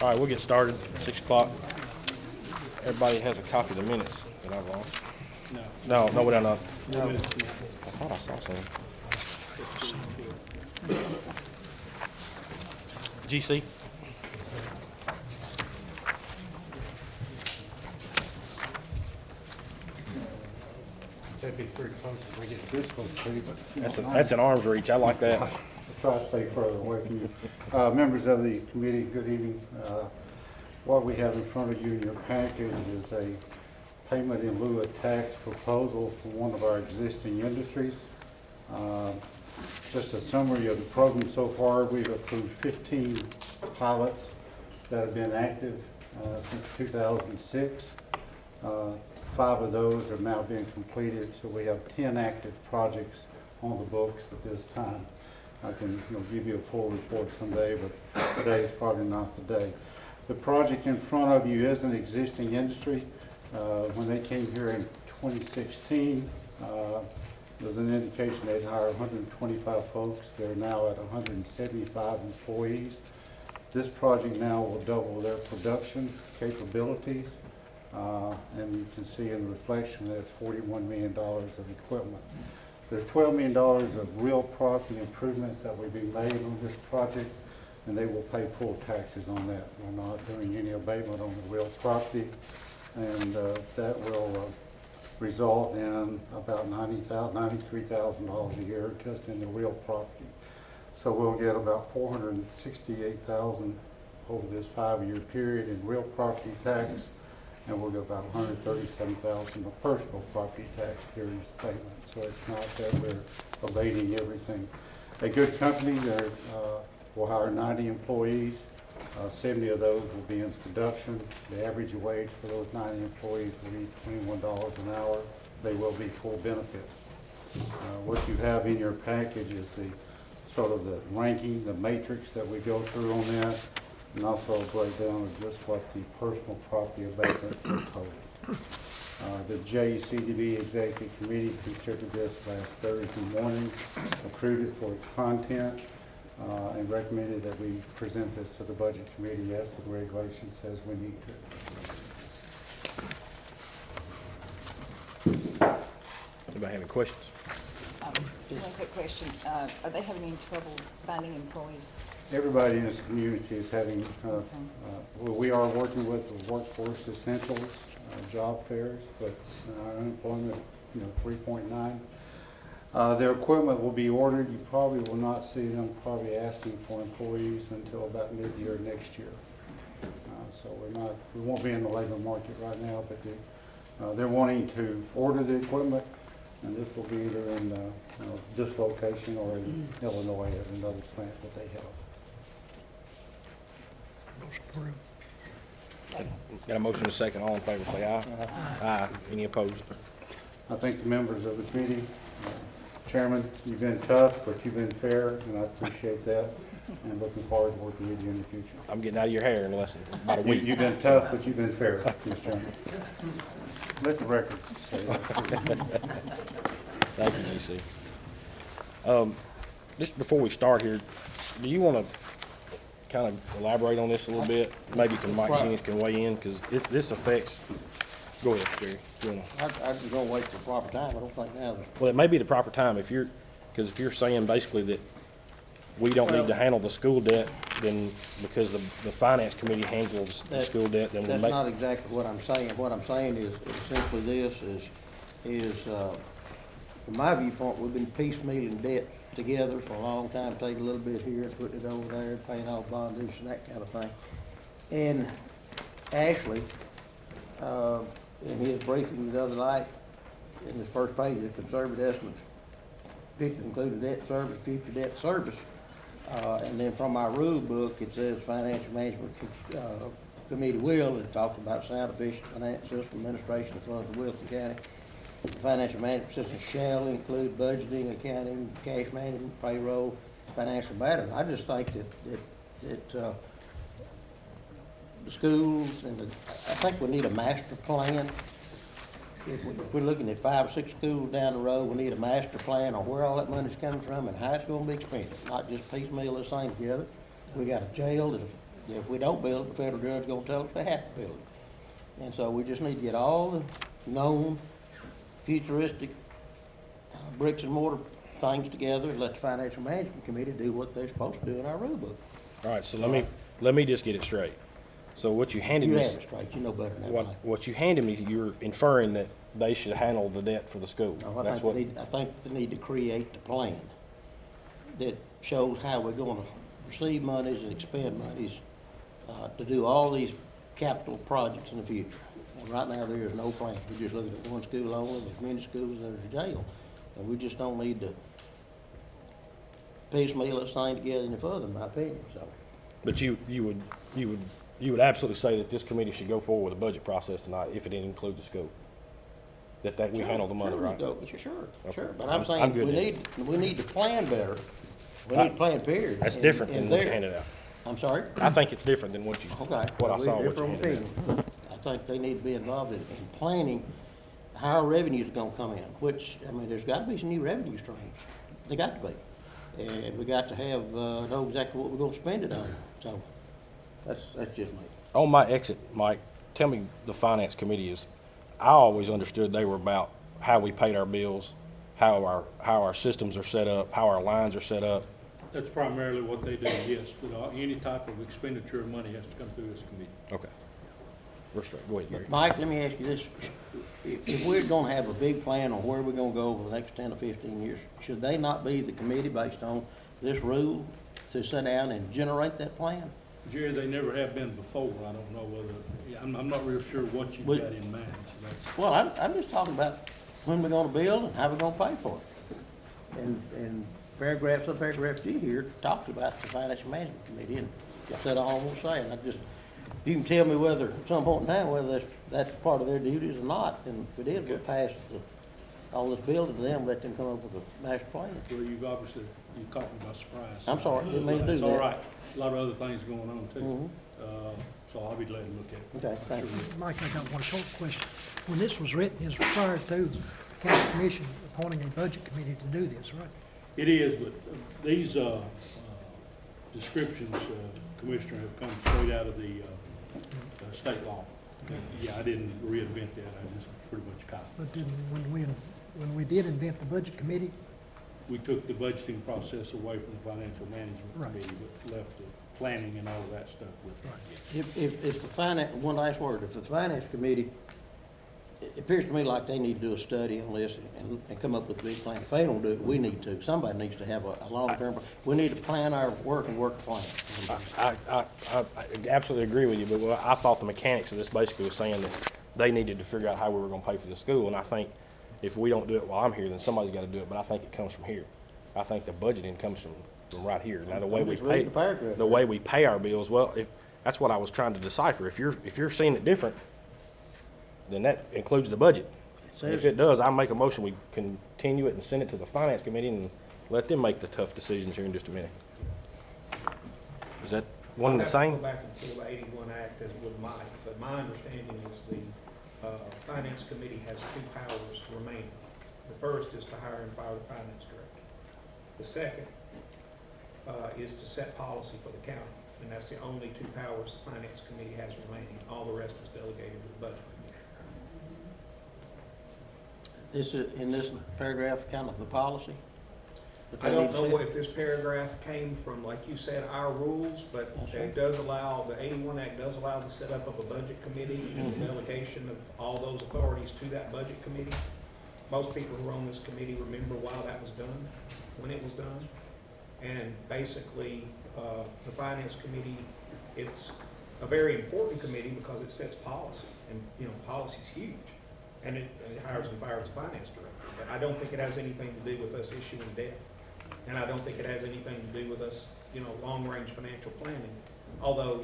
All right, we'll get started at 6 o'clock. Everybody has a copy of the minutes that I've lost. No, we don't know. I thought I saw some. GC? That'd be pretty close if we get this close to you, but. That's an arm's reach. I like that. I'll try to stay further away from you. Members of the committee, good evening. What we have in front of you in your package is a payment in lieu of tax proposal for one of our existing industries. Just a summary of the program so far, we've approved 15 pilots that have been active since 2006. 5 of those are now being completed, so we have 10 active projects on the books at this time. I can give you a full report someday, but today is probably not the day. The project in front of you is an existing industry. When they came here in 2016, there was an indication they'd hire 125 folks. They're now at 175 employees. This project now will double their production capabilities. And you can see in the reflection that's $41 million of equipment. There's $12 million of real property improvements that will be made on this project, and they will pay full taxes on that. We're not doing any abatement on the real property, and that will result in about $93,000 a year just in the real property. So we'll get about $468,000 over this 5-year period in real property tax, and we'll get about $137,000 of personal property tax during this payment. So it's not that we're abating everything. A good company, will hire 90 employees. 70 of those will be in production. The average wage for those 90 employees will be $21 an hour. They will be full benefits. What you have in your package is the sort of the ranking, the matrix that we go through on that, and also a breakdown of just what the personal property abatement will total. The JECDB Executive Committee considered this last Thursday morning, approved it for its content, and recommended that we present this to the Budget Committee as the regulation says we need to. Anybody have any questions? One quick question. Are they having any trouble finding employees? Everybody in this community is having, well, we are working with the Workforce Essentials job fairs, but our unemployment, 3.9. Their equipment will be ordered. You probably will not see them probably asking for employees until about mid-year next year. So we won't be in the labor market right now, but they're wanting to order the equipment, and this will be either in this location or in Illinois at another plant that they have. Got a motion and a second. All in favor, say aye. Aye. Any opposed? I thank the members of the committee. Chairman, you've been tough, but you've been fair, and I appreciate that, and looking forward to working with you in the future. I'm getting out of your hair in less than about a week. You've been tough, but you've been fair, Mr. Chairman. Let the record say that. Thank you, GC. Just before we start here, do you want to kind of elaborate on this a little bit? Maybe Mike Jenkins can weigh in, because this affects, go ahead, Gary. I just gonna wait till the proper time. I don't think now. Well, it may be the proper time because if you're saying basically that we don't need to handle the school debt, then because the finance committee handles the school debt, then we'll That's make. not exactly what I'm saying. What I'm saying is simply this, from my viewpoint, we've been piecemealing debt together for a long time, taking a little bit here and putting it over there, paying off bond dues and that kind of thing. And Ashley, in his briefing the other night, in the first page of conservative estimates, included debt service, future debt service. And then from our rule book, it says Financial Management Committee will, it talks about sound efficient finance system administration of funds of Wilson County. The financial management system shall include budgeting, accounting, cash management, payroll, financial matters. I just think that the schools and I think we need a master plan. If we're looking at 5 or 6 schools down the road, we need a master plan on where all that money's coming from and how it's gonna be spent, not just piecemeal this thing together. We got a jail that If we don't build it, the federal judge gonna tell us they have to build it. And so we just need to get all the known futuristic bricks and mortar things together and let the financial management committee do what they're supposed to do in our rule book. All right, so let me just get it straight. So what you handed You me, have it straight, you know better than that, Mike. what you handed me, you're inferring that they should handle the debt for the school. No, That's what, I think they need to create the plan that shows how we're gonna receive monies and expend monies to do all these capital projects in the future. And right now, there is no plan. We're just looking at one school only, there's many schools, there's a jail. And we just don't need to piecemeal this thing together any further, in my opinion, so. but you would absolutely say that this committee should go forward with a budget process tonight if it didn't include the school? That we handle the money, Sure, right? Sure, Okay. sure, but I'm I'm saying, good we need to plan better. We need to plan, period. That's And- different than and what you there- handed out. I'm sorry? I think it's different than what Okay. what I We saw, what differ you on handed out. opinion. I think they need to be involved in planning how our revenues are gonna come in, which, I mean, there's gotta be some new revenue streams. They got to be. And we got to have, know exactly what we're gonna spend it on. So, that's just me. On my exit, Mike, tell me the finance committee is, I always understood they were about how we paid our bills, how our systems are set up, how our lines are set up. That's primarily what they do, yes, but any type of expenditure of money has to come through this committee. Okay. We're straight. Go ahead, Gary. Mike, let me ask you this. If we're gonna have a big plan on where we're gonna go over the next 10 or 15 years, should they not be the committee based on this rule to sit down and generate that plan? Jerry, they never have been before, I don't know whether, yeah, I'm not real sure what you've We- got in mind, so that's. Well, I'm just talking about when we're gonna build and how we're gonna pay for it. And subparagraph G here talks about the financial management committee, and I said all I'm gonna say, and I just, if you can tell me whether, at some point in time, whether that's part of their duties or not, and if it is, we'll pass all this building to them, let them come up with a master plan. Well, you've obviously, you caught me by surprise. I'm sorry, didn't mean to do It's that. all right, a lot of other things going on too. Mhm. So I'll be glad to look at it. Okay, thank you. Sure. Mike, I got one short question. When this was written, it was prior to the county commission appointing a budget committee to do this, right? It is, but these descriptions, Commissioner, have come straight out of the state law. Yeah, I didn't reinvent that, I just pretty much copied. But then when we did invent the budget committee, We took the budgeting process away from the financial management Right. committee, but left the planning and all of that stuff with it. If the finance, one last word, if the finance committee, it appears to me like they need to do a study on this and come up with a big plan. If they don't do it, we need to. Somebody needs to have a long-term, we need to plan our work and work a plan. I absolutely agree with you, but I thought the mechanics of this basically was saying that they needed to figure out how we were gonna pay for the school, and I think if we don't do it while I'm here, then somebody's gotta do it, but I think it comes from here. I think the budgeting comes from right here. Now, the way I'm we just reading pay, the paragraph the way we pay our bills, well, that's what I was trying to decipher. If you're seeing it different, then that includes the budget. And if it does, I make a motion, we continue it and send it to the finance committee and let them make the tough decisions here in just a minute. Is that one and the I'll same? have to go back and pull the 81 Act as would Mike, but my understanding is the Finance Committee has two powers remaining. The first is to hire and fire the finance director. The second is to set policy for the county, and that's the only two powers the Finance Committee has remaining. All the rest is delegated to the Budget Committee. This is, in this paragraph, kind of the policy? that I they don't need to know set? if this paragraph came from, like you said, our rules, but That's right. it does allow, the 81 Act does allow the setup of a budget committee and the delegation of all those authorities to that budget committee. Most people who are on this committee remember why that was done, when it was done. And basically, the Finance Committee, it's a very important committee because it sets policy, and, you know, policy's huge. And it hires and fires the finance director. But I don't think it has anything to do with us issuing debt. And I don't think it has anything to do with us, you know, long-range financial planning. Although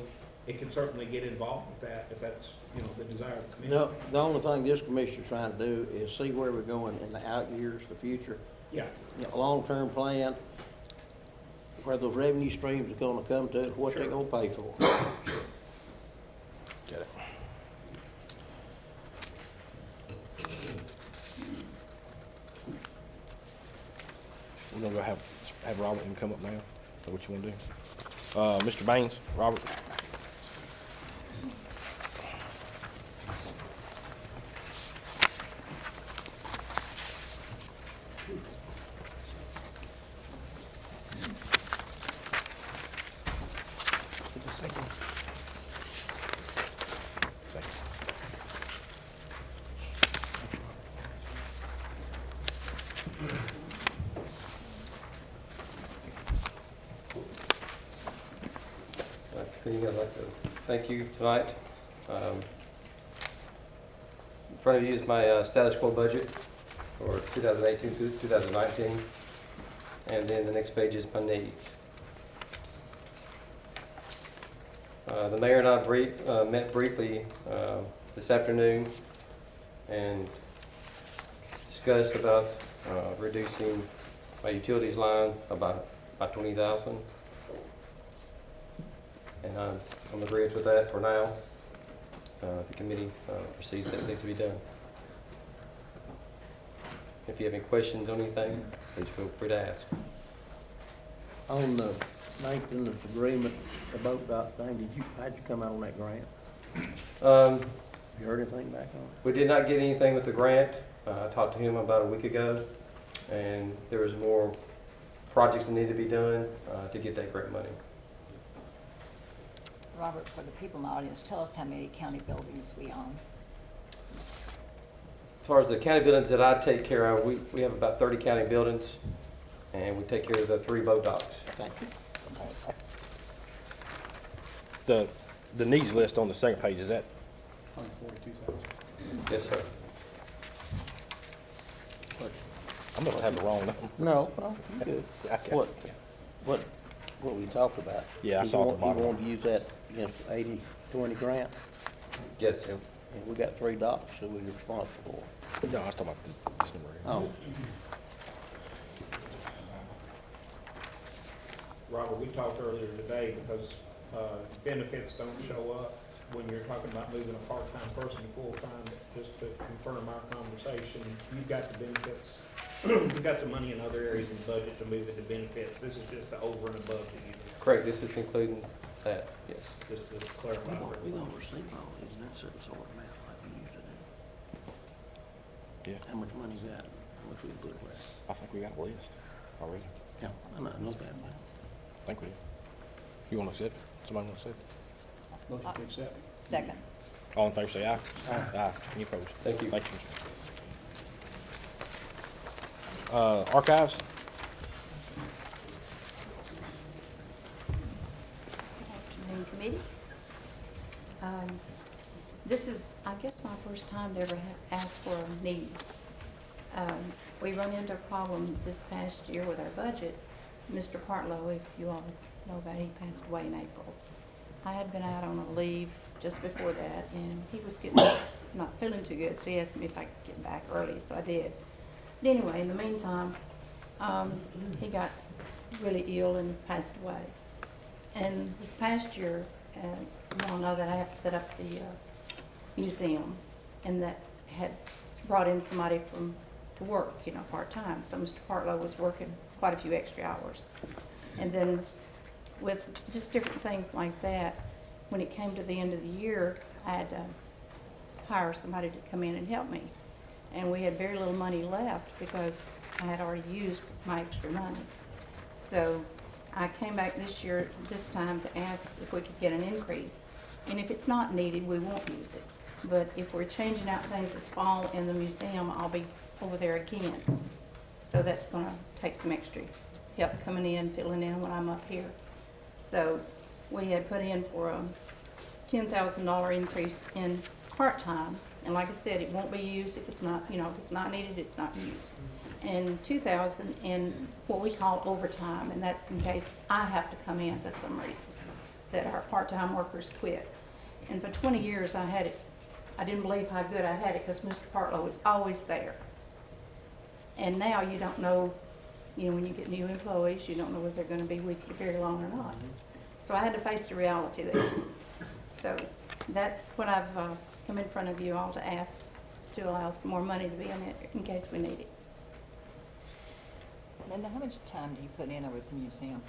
it can certainly get involved with that if that's, you know, the desire of the commission. No, the only thing this commissioner's trying to do is see where we're going in the out years, the future. Yeah, You know, a long-term plan, where those revenue streams are gonna come to, what they're gonna pay for. Get it. We're gonna go have Robert and come up now. Is that what you wanna do? Mr. Baines, Robert, meeting. I'd like to thank you tonight. In front of you is my status quo budget for 2018 through 2019. And then the next page is my needs. The mayor and I met briefly this afternoon and discussed about reducing my utilities line by 20,000. And I'm agreeing with that for now. The committee perceives that it needs to be done. If you have any questions on anything, please feel free to ask. On the maintenance agreement, the boat dock thing, how'd you come out on that grant? You heard anything back on it? We did not get anything with the grant. I talked to him about a week ago, and there was more projects that need to be done to get that grant money. Robert, for the people in the audience, tell us how many county buildings we own. As far as the county buildings that I take care of, we have about 30 county buildings, and we take care of the 3 boat docks. Thank you. The needs list on the second page, is that, 142,000. Yes, sir. I must have the wrong number. No, you good. Okay. What we talked about? Yeah, I saw it at the bottom. You wanted to use that against 80-20 grant, Yes. and we got 3 docks that we're responsible for. No, I was talking about this number here. Oh, Robert, we talked earlier today because benefits don't show up when you're talking about moving a part-time person to full-time. Just to confirm our conversation, you've got the benefits, you've got the money in other areas of the budget to move it to benefits. This is just the over and above that you do, Correct. This is including that, yes. just to clarify. for we everyone. gonna receive all these in that certain sort of amount like we used to do. Yeah, How much money we got, how much we put away? I think we got a list already. Yeah, I know that, man. I think we do. You want to accept it? Somebody want to accept it? Motion to accept. Second. All in favor, say aye. Aye. Any opposed? Thank you. Thank you. Archives? Afternoon, committee. This is, I guess, my first time to ever have asked for needs. We run into a problem this past year with our budget. Mr. Partlow, if you all know about it, he passed away in April. I had been out on a leave just before that, and he was not feeling too good, so he asked me if I could get back early, so I did. But anyway, in the meantime, he got really ill and passed away. And this past year, you all know that I have to set up the museum, and that had brought in somebody to work, part-time. So Mr. Partlow was working quite a few extra hours. And then with just different things like that, when it came to the end of the year, I had to hire somebody to come in and help me. And we had very little money left because I had already used my extra money. So I came back this time to ask if we could get an increase. And if it's not needed, we won't use it. But if we're changing out things this fall in the museum, I'll be over there again. So that's gonna take some extra help coming in, filling in when I'm up here. So we had put in for a $10,000 increase in part-time. And like I said, it won't be used if it's not, if it's not needed, it's not used. And $2,000 in what we call overtime, and that's in case I have to come in for some reason, that our part-time workers quit. And for 20 years I had it. I didn't believe how good I had it because Mr. Partlow was always there. And now you don't know, when you get new employees, you don't know whether they're going to be with you very long or not. So I had to face the reality there. So that's what I've come in front of you all to ask to allow some more money to be in it in case we need it. Linda, how much time do you put in over at the museum?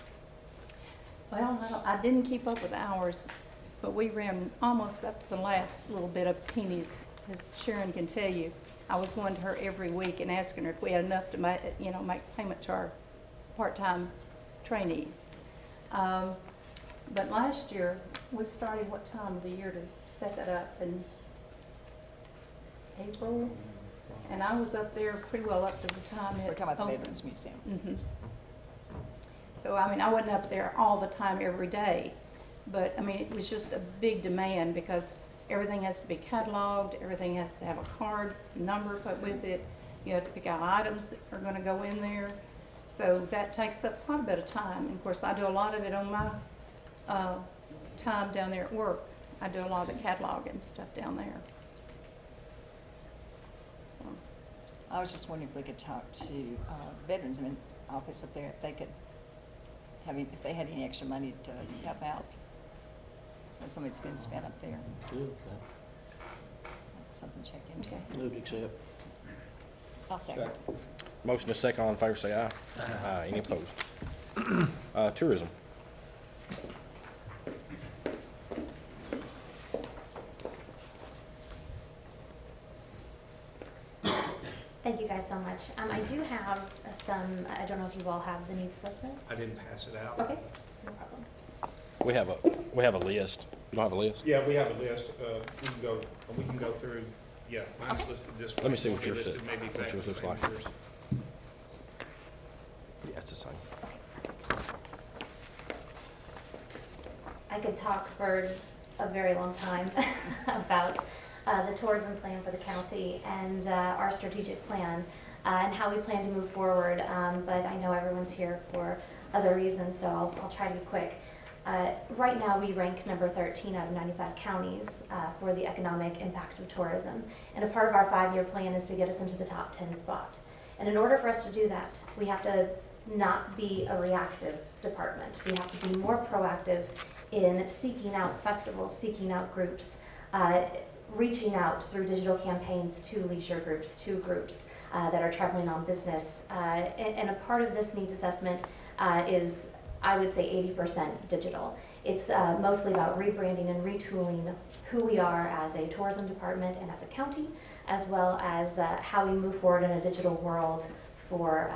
Well, I didn't keep up with the hours, but we ran almost up to the last little bit of pennies, as Sharon can tell you. I was going to her every week and asking her if we had enough to make payment to our part-time trainees. But last year, we started what time of the year to set that up in April? And I was up there pretty well up to the time it We're talking about the opened. Veterans Museum. Mhm. So, I wasn't up there all the time every day, But, I mean, it was just a big demand because everything has to be cataloged, everything has to have a card number put with it. You have to pick out items that are gonna go in there. So that takes up quite a bit of time. And of course, I do a lot of it on my, time down there at work. I do a lot of the cataloging stuff down there. So, I was just wondering if we could talk to Veterans Office up there, if they could if they had any extra money to help out. So somebody's been spent up there, Good, that's something to check into. okay. move to accept. I'll second. Motion to second, all in favor, say aye. Aye. Any opposed? Tourism. Thank you guys so much. I do have some, I don't know if you all have the needs assessment? I didn't pass it out. Okay, no problem. We have a list. You don't have a list? Yeah, we have a list, we can go through, yeah, mine's listed this way. Let me see what It'll be yours listed says. maybe What exactly yours the looks same like. as yours. Yeah, it's the same. I could talk for a very long time about the tourism plan for the county and our strategic plan and how we plan to move forward. But I know everyone's here for other reasons, so I'll try to be quick. Right now, we rank number 13 out of 95 counties for the economic impact of tourism. And a part of our 5-year plan is to get us into the top 10 spot. And in order for us to do that, we have to not be a reactive department. We have to be more proactive in seeking out festivals, seeking out groups, reaching out through digital campaigns to leisure groups, to groups that are traveling on business. And a part of this needs assessment is, I would say, 80% digital. It's mostly about rebranding and retooling who we are as a tourism department and as a county, as well as how we move forward in a digital world for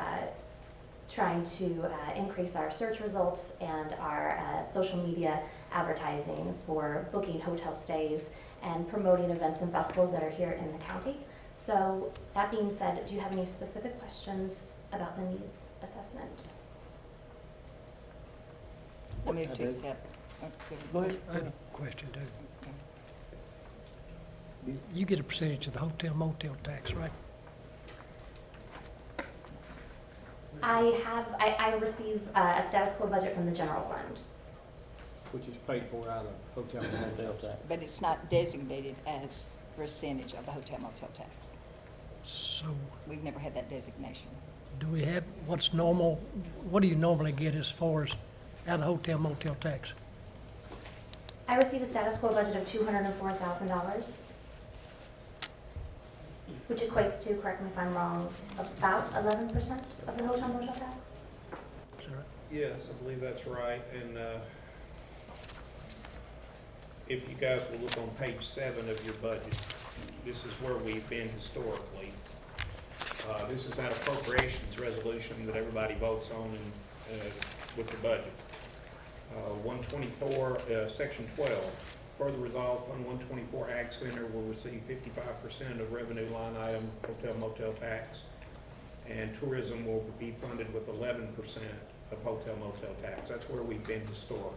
trying to increase our search results and our social media advertising for booking hotel stays and promoting events and festivals that are here in the county. So that being said, do you have any specific questions about the needs assessment? I move I to do. accept. Go ahead. I have a question too. You get a percentage of the hotel motel tax, right? I receive a status quo budget from the general fund. Which is paid for out of hotel and motel tax. But it's not designated as percentage of the hotel motel tax. So We've never had that designation. do we have, what's normal, what do you normally get as far as out of hotel motel tax? I receive a status quo budget of $204,000, which equates to, correct me if I'm wrong, about 11% of the hotel motel tax. Is that right? Yes, I believe that's right, and, if you guys will look on page 7 of your budget, this is where we've been historically. This is that appropriations resolution that everybody votes on in, with the budget. 124, section 12, further resolve, Fund 124 Ag Center will receive 55% of revenue line item hotel motel tax, and tourism will be funded with 11% of hotel motel tax. That's where we've been historic.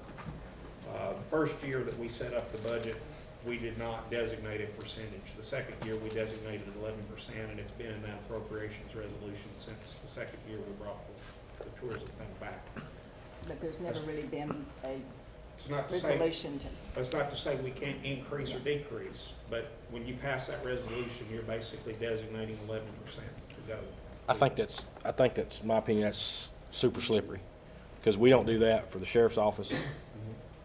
The first year that we set up the budget, we did not designate a percentage. The second year, we designated 11%, and it's been in that appropriations resolution since the second year we brought the tourism thing back. But there's never really been a It's not to say, resolution to, that's not to say we can't increase or decrease, but when you pass that resolution, you're basically designating 11% to go. I think that's, in my opinion, that's super slippery, because we don't do that for the sheriff's office.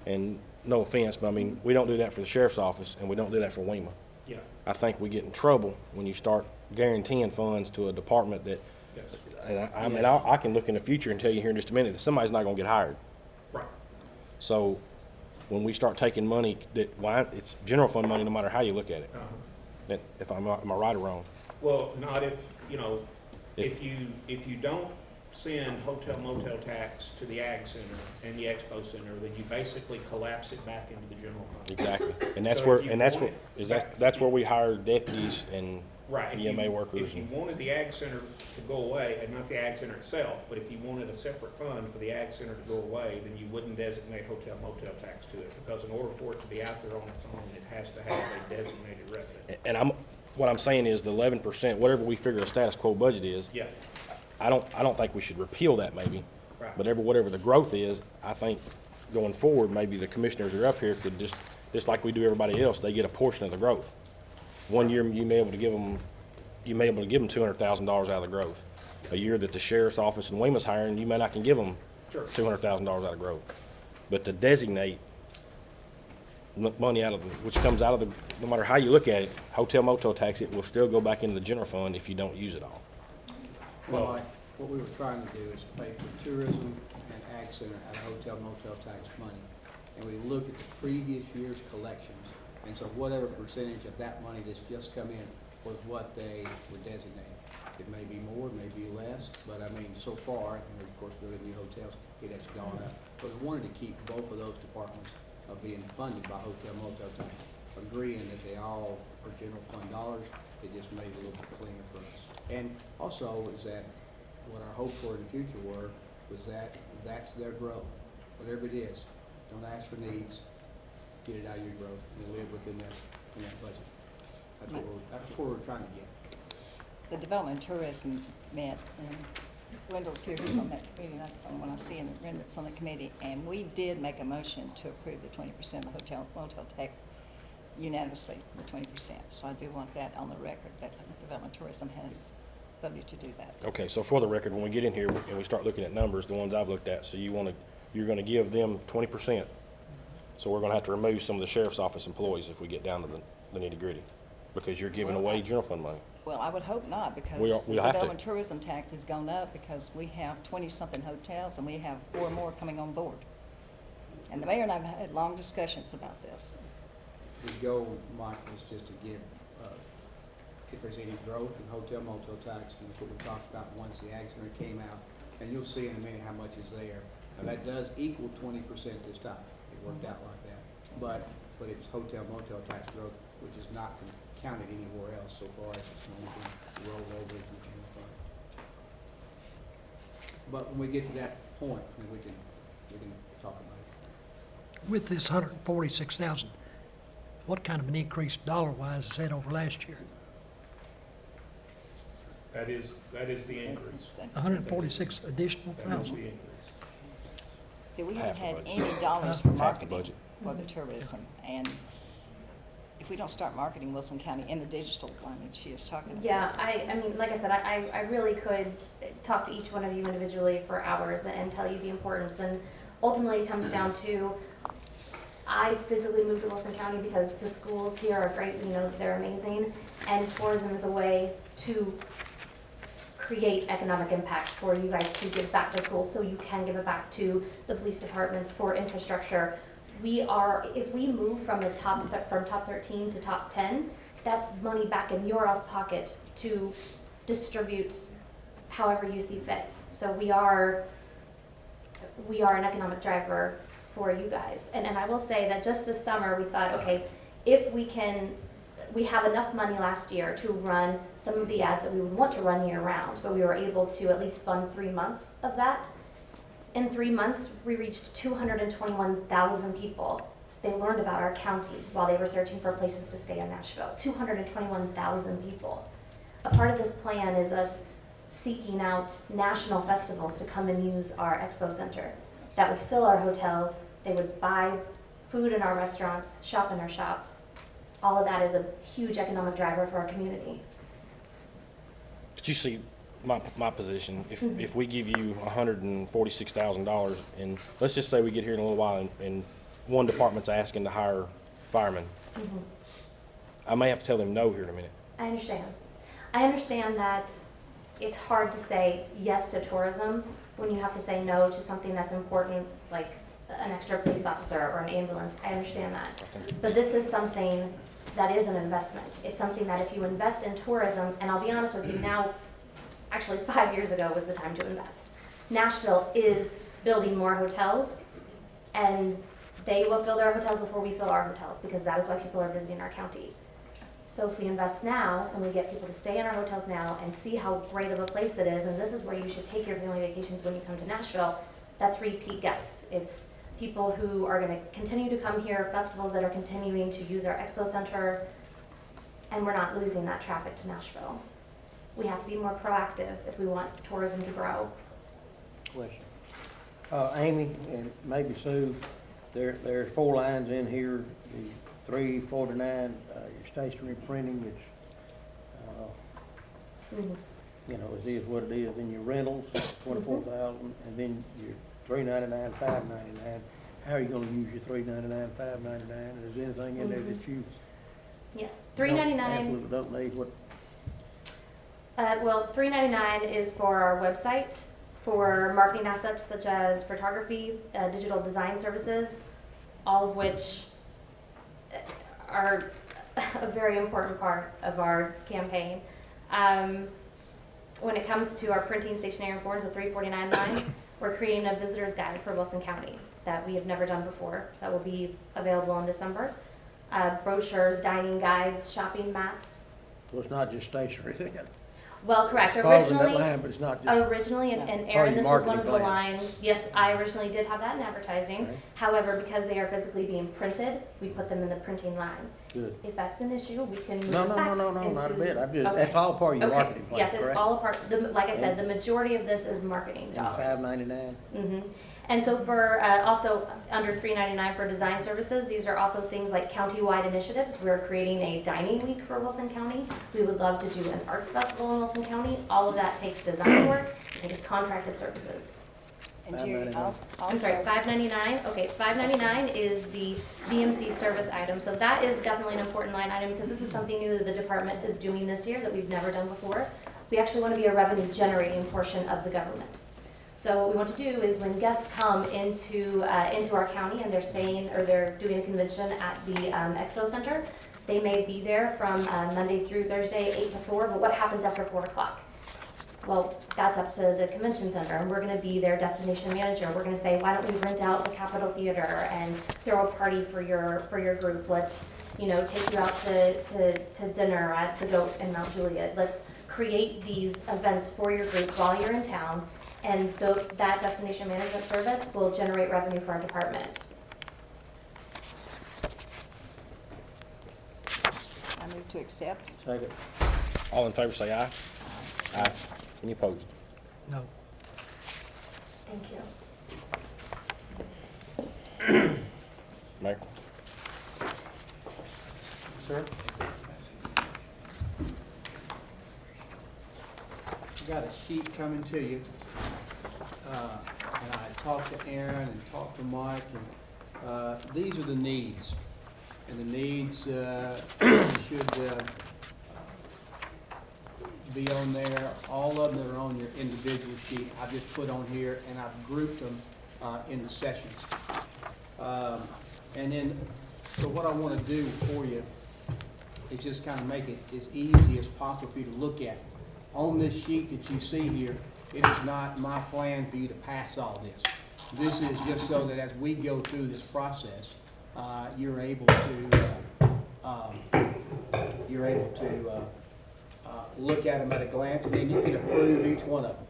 And no offense, but I mean, we don't do that for the sheriff's office, and we don't do that for WEMA. Yeah, I think we get in trouble when you start guaranteeing funds to a department that, yes, and I mean, I can look in the future and tell you here in just a minute that somebody's not gonna get hired. right. So when we start taking money it's general fund money, no matter how you look at it. Uh-huh. That, if am I right or wrong? Well, not if, you know, if you don't send hotel motel tax to the Ag Center and the Expo Center, then you basically collapse it back into the general fund. Exactly. And that's So where, if you and that's want where, it is back- that's where we hire deputies and Right. If EMA you- workers. If you wanted the ag center to go away, and not the ag center itself, but if you wanted a separate fund for the ag center to go away, then you wouldn't designate hotel motel tax to it, because in order for it to be out there on its own, it has to have a designated revenue. And what I'm saying is the 11%, whatever we figure a status quo budget is, Yeah, I don't think we should repeal that maybe. Right. But whatever the growth is, I think going forward, maybe the commissioners are up here could just like we do everybody else, they get a portion of the growth. One year you may be able to give them $200,000 out of the growth. A year that the sheriff's office in Weymouth's hiring, you may not can give them Sure. $200,000 out of growth. But to designate money out of, which comes out of the, no matter how you look at it, hotel motel tax, it will still go back into the general fund if you don't use it all. Well, like, what we were trying to do is pay for tourism and ag center out of hotel motel tax money. And we look at the previous year's collections, and so whatever percentage of that money that's just come in was what they were designated. It may be more, it may be less, but I mean, so far, and of course, building new hotels, it has gone up. But we wanted to keep both of those departments of being funded by hotel motel tax, agreeing that they all are general fund dollars. It just made it a little bit cleaner for us. And also is that what our hopes for in the future was that that's their growth, whatever it is. Don't ask for needs, get it out of your growth and live within that budget. That's where we're trying to get. The Development and Tourism met, and Wendell's here, he's on that committee, that's the one I see in the, that's on the committee, and we did make a motion to approve the 20% of the hotel motel tax unanimously, the 20%. So I do want that on the record, that Development and Tourism has voted to do that. Okay, so for the record, when we get in here and we start looking at numbers, the ones I've looked at, so you're gonna give them 20%. So we're gonna have to remove some of the sheriff's office employees if we get down to the nitty gritty, because you're giving away general fund money. Well, I would hope not, because We'll the have to. Development and Tourism tax has gone up because we have 20-something hotels and we have 4 more coming on board. And the mayor and I have had long discussions about this. The goal, Mike, was just to give, if there's any growth in hotel motel tax, and that's what we talked about once the ag center came out. And you'll see in a minute how much is there. Now, that does equal 20% this time. It worked out like that. But it's hotel motel tax growth, which is not counted anywhere else so far as it's going to roll over into the general fund. But when we get to that point, then we can talk about it. With this 146,000, what kind of an increase dollar-wise is that over last year? that is the increase. 146 additional That is thousand? the increase. See, we haven't Half the had budget. any dollars for Half the marketing budget. for the tourism. And if we don't start marketing Wilson County in the digital line that she is talking about. Yeah, I mean, like I said, I really could talk to each one of you individually for hours and tell you the importance. And ultimately, it comes down to, I physically moved to Wilson County because the schools here are great, you know, they're amazing. And tourism is a way to create economic impact for you guys to give back to schools, so you can give it back to the police departments for infrastructure. If we move from the top 13 to top 10, that's money back in your all's pocket to distribute however you see fit. So we are an economic driver for you guys. And I will say that just this summer, we thought, okay, if we have enough money last year to run some of the ads that we would want to run year round, but we were able to at least fund 3 months of that. In 3 months, we reached 221,000 people. They learned about our county while they were searching for places to stay in Nashville. 221,000 people. A part of this plan is us seeking out national festivals to come and use our expo center. That would fill our hotels, they would buy food in our restaurants, shop in our shops. All of that is a huge economic driver for our community. But you see, my position, if we give you $146,000, and let's just say we get here in a little while and one department's asking to hire firemen, I may have to tell them no here in a minute. I understand. I understand that it's hard to say yes to tourism when you have to say no to something that's important, like an extra police officer or an ambulance. I understand that. But this is something that is an investment. It's something that if you invest in tourism, and I'll be honest with you now, actually 5 years ago was the time to invest. Nashville is building more hotels, and they will fill their hotels before we fill our hotels, because that is why people are visiting our county. So if we invest now and we get people to stay in our hotels now and see how great of a place it is, and this is where you should take your family vacations when you come to Nashville, that's repeat guests. It's people who are gonna continue to come here, festivals that are continuing to use our expo center, and we're not losing that traffic to Nashville. We have to be more proactive if we want tourism to grow. Question. Amy, and maybe Sue, there's 4 lines in here, the 349, your stationery printing, it's, Mhm. you know, it is what it is, then your rentals, 24,000, and then your 399, 599. How are you gonna use your 399, 599? Is there anything in there that you? Yes, $399. Absolutely don't need, what, Well, $399 is for our website, for marketing assets such as photography, digital design services, all of which are a very important part of our campaign. When it comes to our printing, stationery, and forms, the $349 line, we're creating a visitor's guide for Wilson County that we have never done before. That will be available in December. Brochures, dining guides, shopping maps. well, it's not just stationery then. Well, correct. It falls in that Originally, line, but it's not just. Originally, and Part Aaron, of your this was one of marketing the plan. line, yes, I originally did have that in advertising. Okay. However, because they are physically being printed, we put them in the printing line. Good. If that's an issue, we can move No, it no, back no, no, no, not a into- bit. I'm just, Okay. that's all part of your Okay, marketing plan, yes, correct? it's all a part, like I said, the majority of this is marketing And dollars. $599. Mhm. And so for, also, under $399 for design services, these are also things like county-wide initiatives. We're creating a dining week for Wilson County. We would love to do an arts festival in Wilson County. All of that takes design work, it takes contracted services. And Jerry, $5.99. I'm sorry, $599, okay, $599 is the VMC service item, so that is definitely an important line item, because this is something new that the department is doing this year that we've never done before. We actually want to be a revenue generating portion of the government. So what we want to do is when guests come into our county and they're staying, or they're doing a convention at the Expo Center, they may be there from Monday through Thursday, 8 to 4, but what happens after 4 o'clock? Well, that's up to the convention center, and we're gonna be their destination manager. We're gonna say, why don't we rent out the Capitol Theater and throw a party for your group? Let's, take you out to dinner at the Goat in Mount Juliet. Let's create these events for your group while you're in town, and that destination management service will generate revenue for our department. I move to accept. Second. All in favor say aye. Aye. Any opposed? No. Thank you. Mayor? Sir? Got a sheet coming to you. And I talked to Aaron and talked to Mike, and these are the needs. And the needs should be on there. All of them are on your individual sheet. I just put on here, and I've grouped them in the sessions. And then, so what I want to do for you is just kind of make it as easy as possible for you to look at. On this sheet that you see here, it is not my plan for you to pass all this. This is just so that as we go through this process, you're able to look at them at a glance, and then you can approve each one of them.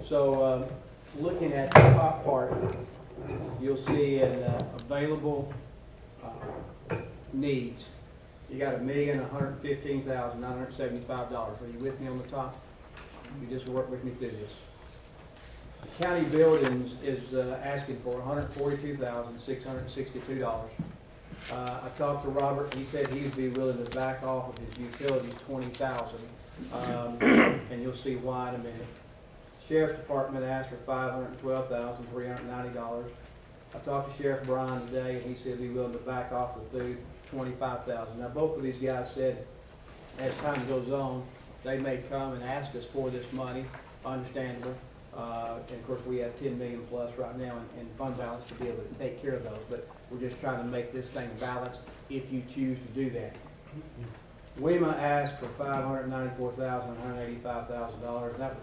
So, looking at the top part, you'll see an available needs. You got $1,115,975. Are you with me on the top? You just work with me through this. The county buildings is asking for $142,662. I talked to Robert, he said he'd be willing to back off of his utilities $20,000, and you'll see why in a minute. Sheriff's Department asked for $512,390. I talked to Sheriff Bryan today, and he said he'd be willing to back off the food $25,000. Now, both of these guys said, as time goes on, they may come and ask us for this money, understandable. And of course, we have 10 million plus right now in fund balance to be able to take care of those, but we're just trying to make this thing balanced if you choose to do that. WEMA asked for $594,185,000.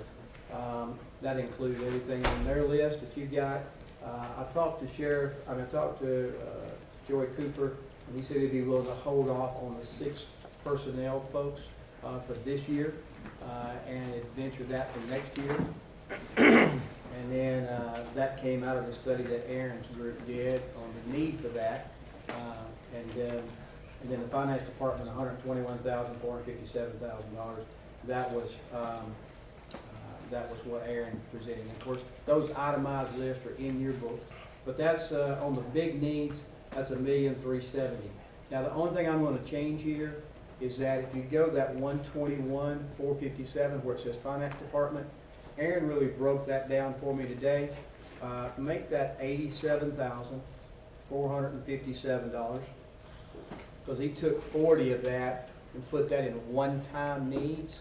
That includes everything on their list that you got. I talked to Joey Cooper, and he said he'd be willing to hold off on the 6 personnel folks for this year, and adventure that for next year. And then that came out of the study that Aaron's group did on the need for that. And then the finance department, $121,457,000. That was what Aaron presented. And of course, those itemized lists are in your book. But that's on the big needs. That's $1,370,000. Now the only thing I'm going to change here is that if you go to that 121,457 where it says finance department, Aaron really broke that down for me today. Make that $87,457 because he took 40 of that and put that in one-time needs.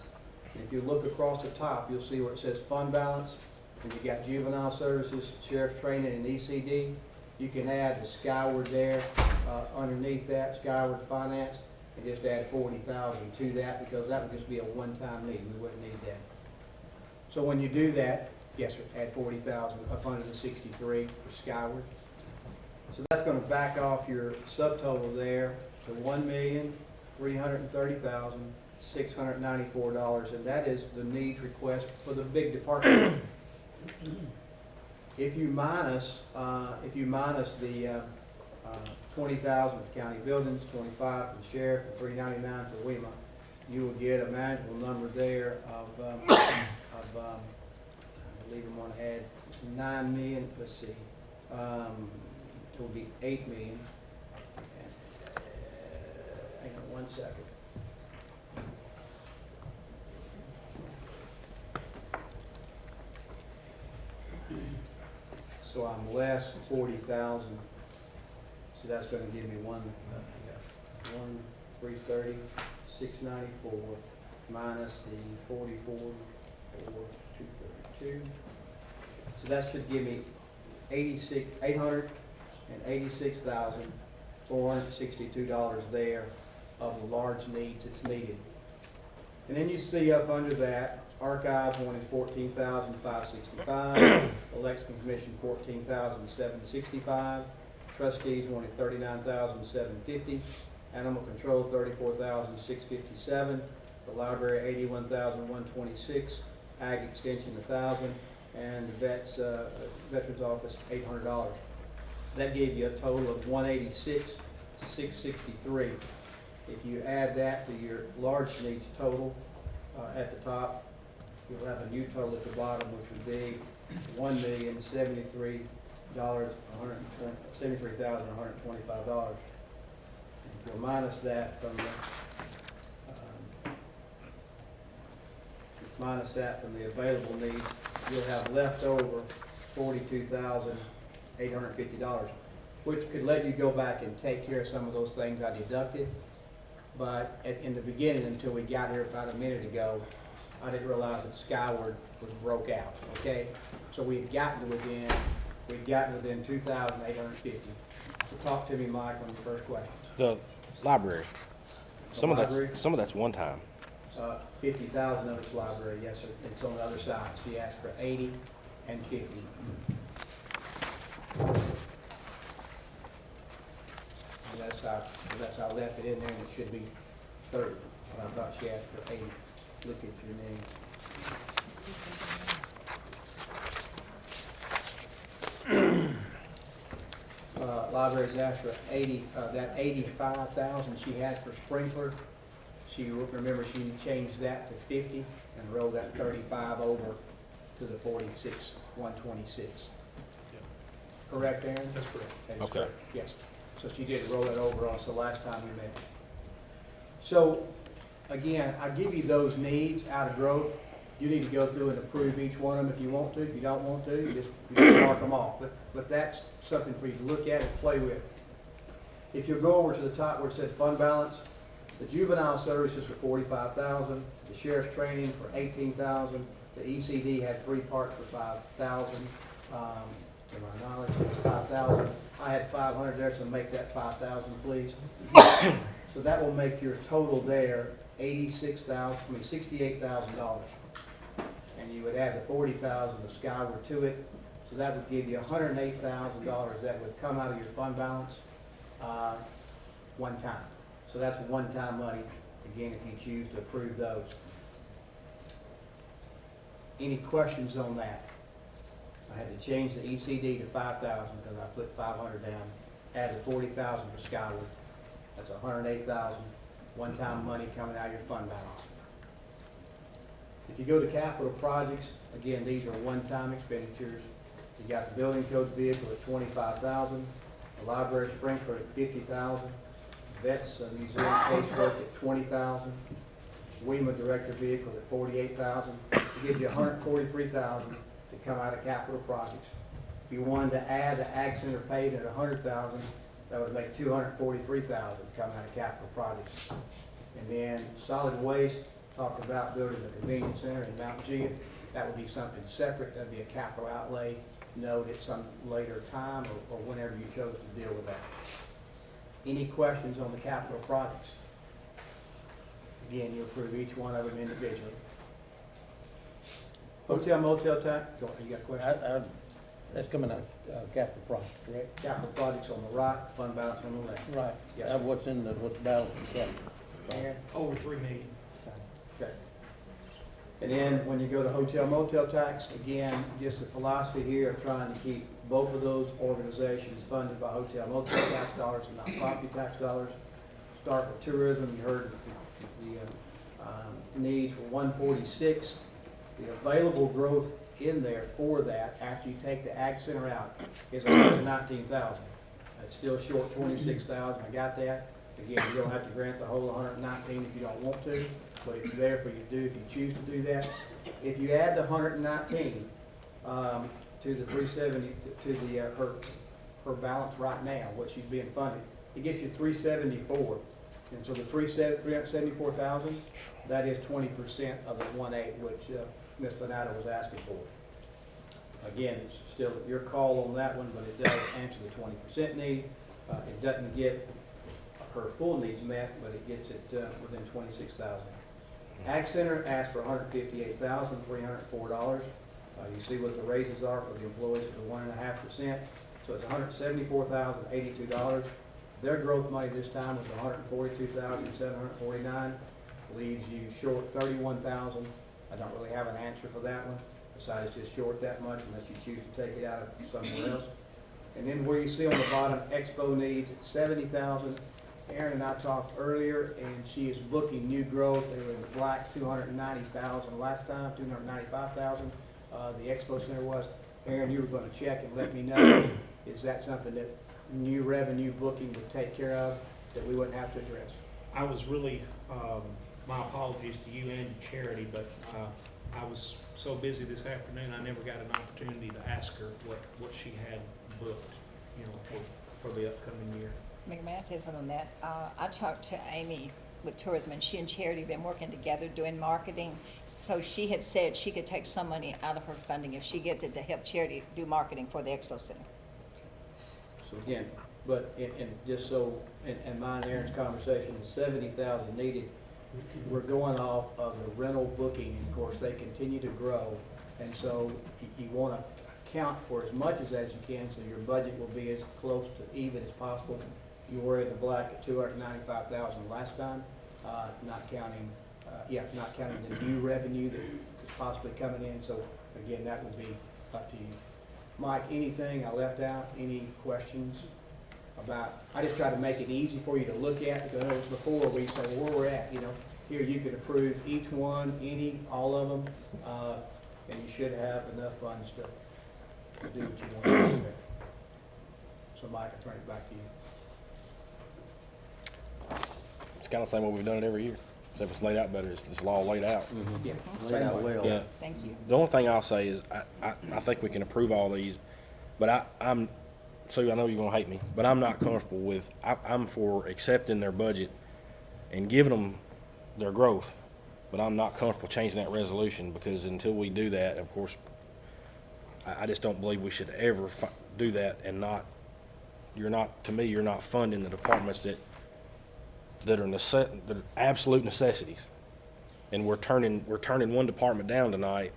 And if you look across the top, you'll see where it says fund balance, and you got juvenile services, sheriff's training, and ECD. You can add the Skyward there underneath that, Skyward finance, and just add 40,000 to that because that would just be a one-time need. We wouldn't need that. So when you do that, yes, sir, add 40,000 up under the 63 for Skyward. So that's going to back off your subtotal there to $1,330,694, and that is the needs request for the big departments. If you minus the 20,000 for county buildings, 25 for the sheriff, and 399 for WEMA, you will get a manageable number there of I believe I'm going to add 9 million. Let's see, it will be 8 million. Hang on 1 second. So I'm less 40,000. So that's going to give me 330, 694 minus the 44,232. So that should give me $886,462 there of the large needs that's needed. And then you see up under that, archives wanted $14,565, election commission $14,765, trustees wanted $39,750, animal control $34,657, the library $81,126, ag extension $1,000, and the veterans office $800. That gave you a total of $186,663. If you add that to your large needs total at the top, you'll have a new total at the bottom, which would be $1,073,125. If you'll minus that from the available needs, you'll have left over $42,850, which could let you go back and take care of some of those things I deducted. But in the beginning, until we got here about a minute ago, I didn't realize that Skyward was broke out, okay? So we'd gotten within 2,850. So talk to me, Mike, on the first question. The library. Some library? of that's one time. 50,000 of it's library, yes, sir. It's on the other side. She asked for 80 and 50. And that's how I left it in there, and it should be 30. But I thought she asked for 80. Look at your name. Library's asked for 80, that 85,000 she had for sprinkler. Remember she changed that to 50 and rolled that 35 over to the 46,126. Correct, Aaron? That's correct. That is Okay. correct, yes. So she did roll it over on us the last time we met. So, again, I give you those needs out of growth. You need to go through and approve each one of them if you want to. If you don't want to, you just mark them off. But that's something for you to look at and play with. If you go over to the top where it said fund balance, the juvenile services for 45,000, the sheriff's training for 18,000, the ECD had 3 parts for 5,000. To my knowledge, it was 5,000. I had 500 there, so make that 5,000, please. So that will make your total there $68,000. And you would add the 40,000 of Skyward to it. So that would give you $108,000 that would come out of your fund balance one time. So that's one-time money. again, if you choose to approve those. Any questions on that? I had to change the ECD to 5,000 because I put 500 down, added 40,000 for Skyward. That's 108,000, one-time money coming out of your fund balance. If you go to capital projects, again, these are one-time expenditures. You got the building codes vehicle at 25,000, the library sprinkler at 50,000, vets museum casework at 20,000, WEMA director vehicle at 48,000. It gives you 143,000 to come out of capital projects. If you wanted to add the ag center paid at 100,000, that would make 243,000 come out of capital projects. And then solid waste, talked about building a convenience center in Mount Gia. That would be something separate. That'd be a capital outlay note at some later time or whenever you chose to deal with that. Any questions on the capital projects? Again, you approve each one of them individually. Hotel motel tax, you got a question? That's coming out of capital project, correct? Capital projects on the right, fund balance on the left. Right. Yes, sir. What's in the, what's balanced in capital? Aaron? Over 3 million. Okay. And then when you go to hotel motel tax, again, just the philosophy here of trying to keep both of those organizations funded by hotel motel tax dollars and not property tax dollars. Start with tourism, you heard the needs for 146. The available growth in there for that, after you take the ag center out, is 119,000. It's still short 26,000, I got that. Again, you don't have to grant the whole 119 if you don't want to, but it's there for you to do if you choose to do that. If you add the 119 to the 370, to the her balance right now, what she's being funded, it gets you 374. And so the 374,000, that is 20% of the 1.8, which Ms. Venata was asking for. Again, it's still your call on that one, but it does answer the 20% need. It doesn't get her full needs met, but it gets it within 26,000. Ag Center asked for $158,304. You see what the raises are for the employees for the 1.5%. So it's $174,082. Their growth money this time was $142,749. Leaves you short $31,000. I don't really have an answer for that one. Besides, it's just short that much unless you choose to take it out of somewhere else. And then where you see on the bottom, Expo needs at $70,000. Erin and I talked earlier, and she is booking new growth. They were in the black, $290,000 last time, $295,000. The Expo Center was. Erin, you were going to check and let me know. Is that something that new revenue booking would take care of that we wouldn't have to address? I was really, my apologies to you and to Charity, but I was so busy this afternoon, I never got an opportunity to ask her what she had booked, you know, for the upcoming year. Mayor, may I say something on that? I talked to Amy with tourism, and she and Charity have been working together doing marketing. So she had said she could take some money out of her funding if she gets it to help Charity do marketing for the Expo Center. So again, but and just so, and mine and Aaron's conversation, the 70,000 needed, we're going off of the rental booking, and of course, they continue to grow. And so you want to account for as much as that as you can, so your budget will be as close to even as possible. You were in the black at 295,000 last time, not counting the new revenue that is possibly coming in. So again, that would be up to you. Mike, anything I left out? Any questions about? I just try to make it easy for you to look at, because before we say, well, where we're at, you know, here you can approve each one, any, all of them, and you should have enough funds to do what you want to do. So Mike, I turn it back to you. It's kind of the same way we've done it every year, except it's laid out better. It's all laid out. Yeah, Laid same out way. well. Yeah. Thank you. The only thing I'll say is I think we can approve all these, but I'm, Sue, I know you're gonna hate me, but I'm not comfortable with, I'm for accepting their budget and giving them their growth, but I'm not comfortable changing that resolution, because until we do that, of course, I just don't believe we should ever do that and not, to me, you're not funding the departments that are absolute necessities. And we're turning one department down tonight,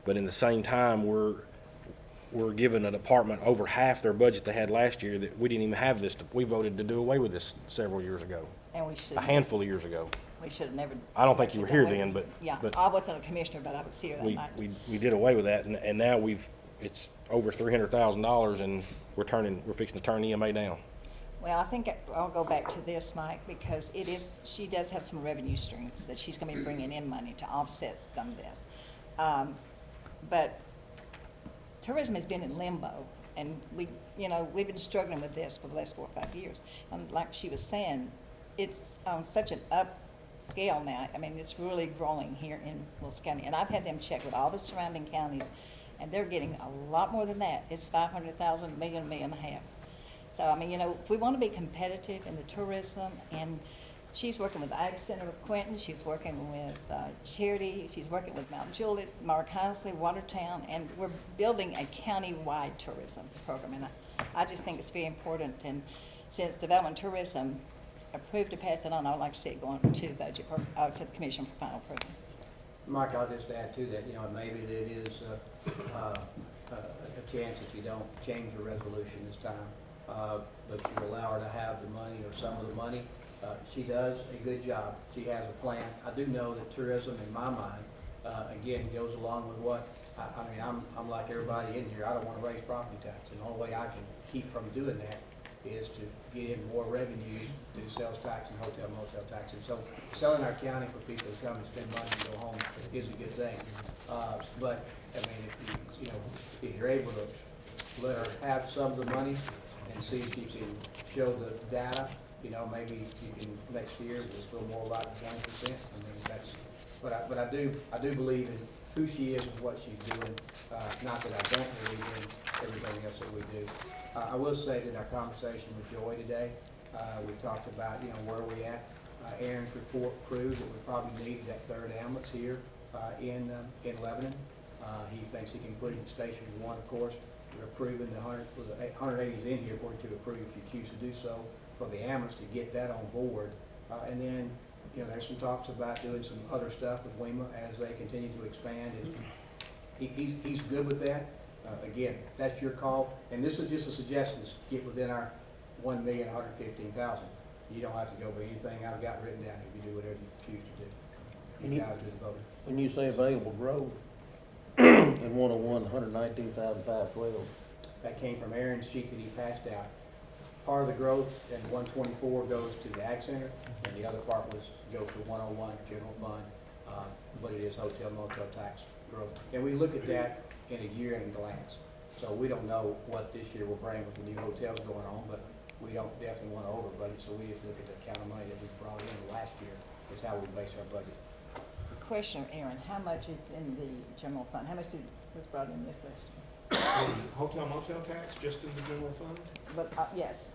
but in the same time, we're giving a department over half their budget they had last year that we didn't even have this. We voted to do away with this several years ago, And we should. a handful of years ago. we should have never. I don't think you were here done away then, with- but. Yeah, but I wasn't a commissioner, but I was here that we, night. we did away with that, and now it's over $300,000, and we're fixing to turn EMA down. Well, I think I'll go back to this, Mike, because she does have some revenue streams that she's gonna be bringing in money to offset some of this. But tourism has been in limbo, and we've been struggling with this for the last 4 or 5 years. And like she was saying, it's on such an upscale now. I mean, it's really growing here in Wilson County. And I've had them check with all the surrounding counties, and they're getting a lot more than that. It's 500,000, $1 million, $1.5 million. So, I mean, if we want to be competitive in the tourism, and she's working with the Ag Center with Quentin, she's working with Charity, she's working with Mount Juliet, Mark Heisley, Watertown, and we're building a county-wide tourism program. And I just think it's very important, and since Development Tourism approved to pass it on, I would like to see it going to the budget, to the commission for final approval. Mike, I'll just add to that, maybe it is a chance that you don't change the resolution this time, but you allow her to have the money or some of the money. She does a good job. She has a plan. I do know that tourism, in my mind, again, goes along with what, I'm like everybody in here. I don't want to raise property tax. And the only way I can keep from doing that is to get in more revenues through sales tax and hotel motel tax. And so selling our county for people to come and spend money and go home is a good thing. But, if you're able to let her have some of the money and see if she can show the data, maybe you can, next year, just feel more like 20%. But I do believe in who she is and what she's doing. Not that I don't believe in everything else that we do. I will say that our conversation with Joy today, we talked about, where we at. Aaron's report proved that we probably need that third ambulance here in Lebanon. He thinks he can put it in Station 1, of course. We're approving the 180 is in here for you to approve if you choose to do so for the ambulance to get that on board. And then, there's some talks about doing some other stuff with WEMA as they continue to expand. And he's good with that. Again, that's your call. And this is just a suggestion to get within our $1,115,000. You don't have to go by anything I've got written down. You can do whatever you choose to do. You guys do the voting. When you say available growth, in 101, 119,512. That came from Aaron's sheet that he passed out. Part of the growth in 124 goes to the Ag Center, and the other part goes to 101 General Fund, but it is hotel motel tax growth. And we look at that in a year and glance. So we don't know what this year will bring with the new hotels going on, but we don't definitely want to over budget, so we just look at the amount of money that we brought in last year is how we base our budget. Question, Aaron, how much is in the general fund? How much was brought in this last year? The hotel motel tax, just in the general fund? But, yes.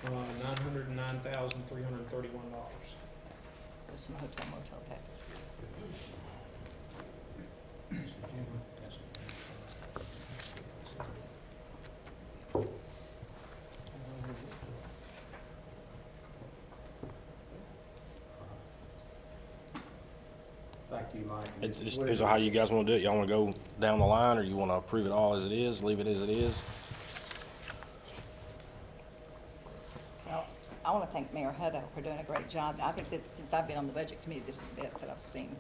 $909,331. Just some hotel motel tax. Back to you, Mike. It just depends on how you guys want to do it. Y'all want to go down the line, or you want to approve it all as it is, leave it as it is? Well, I want to thank Mayor Hutto for doing a great job. I think that since I've been on the budget committee, this is the best that I've seen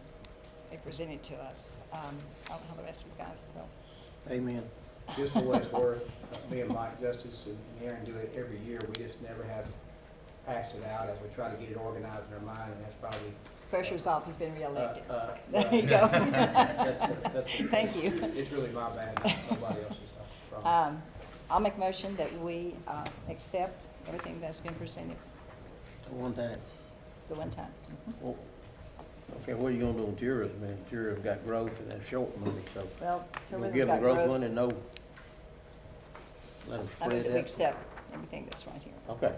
it presented to us. I don't know how the rest of you guys feel. Amen. Just for what it's worth, me and Mike Justice and Aaron do it every year. We just never have passed it out as we try to get it organized in our mind, and that's probably. Pressure's off, he's been reelected. There you go. Thank you. It's really my bad, not nobody else's problem. I'll make a motion that we accept everything that's been presented At one time. the one time. Well, okay, what are you gonna do on tourism? Man, tourism got growth and that's short money, so. Well, We'll tourism give them got growth growth. money and no, let them I mean, spread that we that. accept everything that's right here. Okay.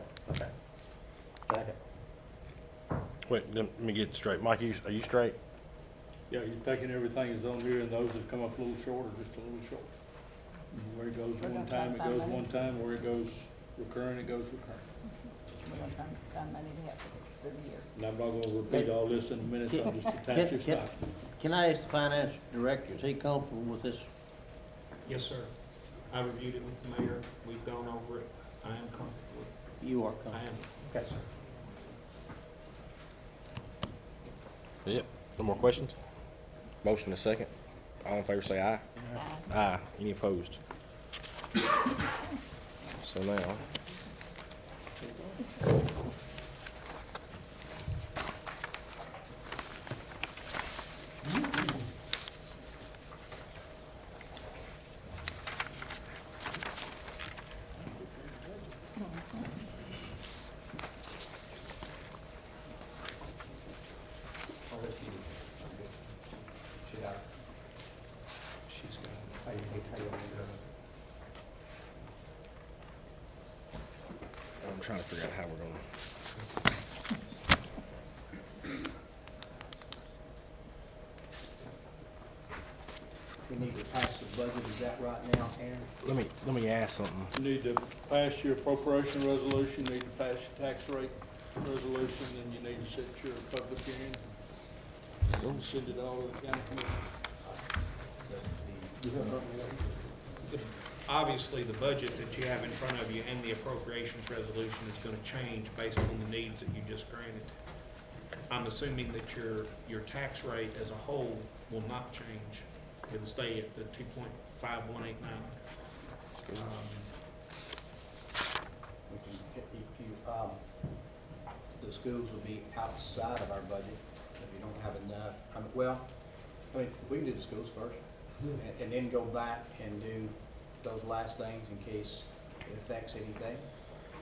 Second. Wait, let me get straight. Mike, are you straight? Yeah, you're taking everything that's on here, and those that come up a little short are just a little short. Where it goes We're one gonna try time, to it find goes money. one time, where it goes recurring, it goes recurring. We're gonna find money to help for the year. And I'm not gonna repeat all this in a minute, so I'll just attach this Can- document. Can I ask the finance director, is he comfortable with this? Yes, sir. I reviewed it with the mayor. We've gone over it. I am comfortable with it. You are I coming. am. Okay, sir. Yep. No more questions? Motion and a second. All in favor say aye. Aye. Any opposed? So now. She's got I'm trying to figure out how we're gonna. We need to pass the budget, is that right now, Aaron? Let me ask something. You need to pass your appropriation resolution, need to pass your tax rate resolution, and you need to set your public hearing. Send it all to the county commission. Obviously, the budget that you have in front of you and the appropriations resolution is gonna change based on the needs that you just granted. I'm assuming that your tax rate as a whole will not change. It'll stay at the 2.5189. We can get the schools will be outside of our budget if you don't have enough. We can do the schools first and then go back and do those last things in case it affects anything.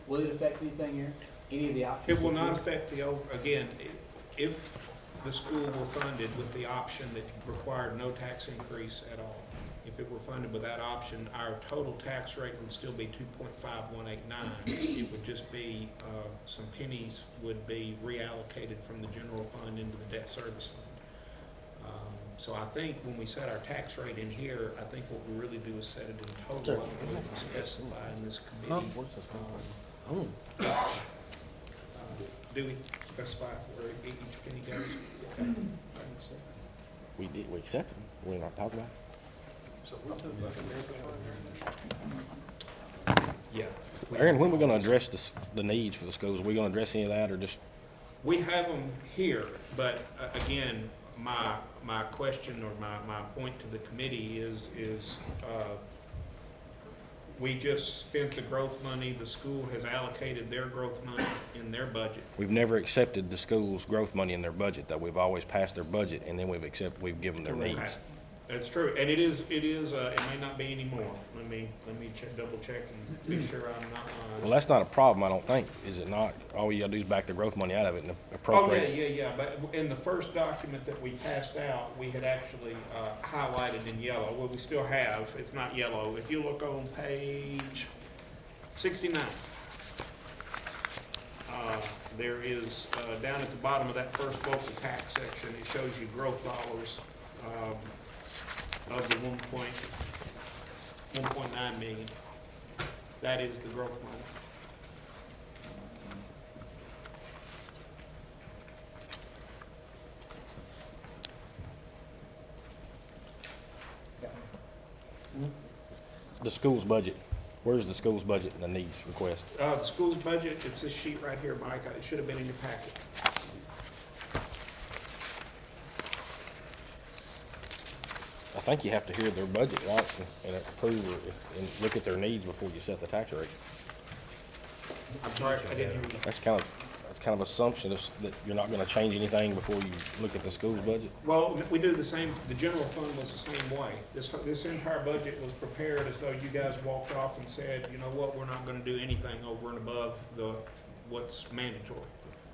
Will it affect anything here? Any of the options? It will that you- not affect again, if the school were funded with the option that required no tax increase at all, if it were funded with that option, our total tax rate would still be 2.5189. It would just be, some pennies would be reallocated from the general fund into the debt service fund. So I think when we set our tax rate in here, I think what we really do is set it in total. I don't know if we specify in this committee. Do we specify where each penny goes? We accepted. We're not talking about Yeah. it. Aaron, when are we gonna address the needs for the schools? Are we gonna address any of that or just? We have them here, but again, my question or my point to the committee is, we just spent the growth money, the school has allocated their growth money in their budget. We've never accepted the school's growth money in their budget, though. We've always passed their budget and then we've given their needs. That's true, and it may not be anymore. Let me double check and be sure I'm not lying. Well, that's not a problem, I don't think, is it not? All you gotta do is back the growth money out of it and Oh, appropriate. yeah, but in the first document that we passed out, we had actually highlighted in yellow. Well, we still have, it's not yellow. If you look on page 69, there is, down at the bottom of that first local tax section, it shows you growth dollars of the 1.9 million. That is the growth money. The school's budget, where's the school's budget and the needs request? The school's budget, it's this sheet right here, Mike. It should have been in your packet. I think you have to hear their budget, right, and approve and look at their needs before you set the tax rate. I'm sorry, I didn't hear you. That's kind of assumption that you're not gonna change anything before you look at the school's budget. Well, we do the same, the general fund was the same way. This entire budget was prepared as though you guys walked off and said, you know what, we're not gonna do anything over and above what's mandatory.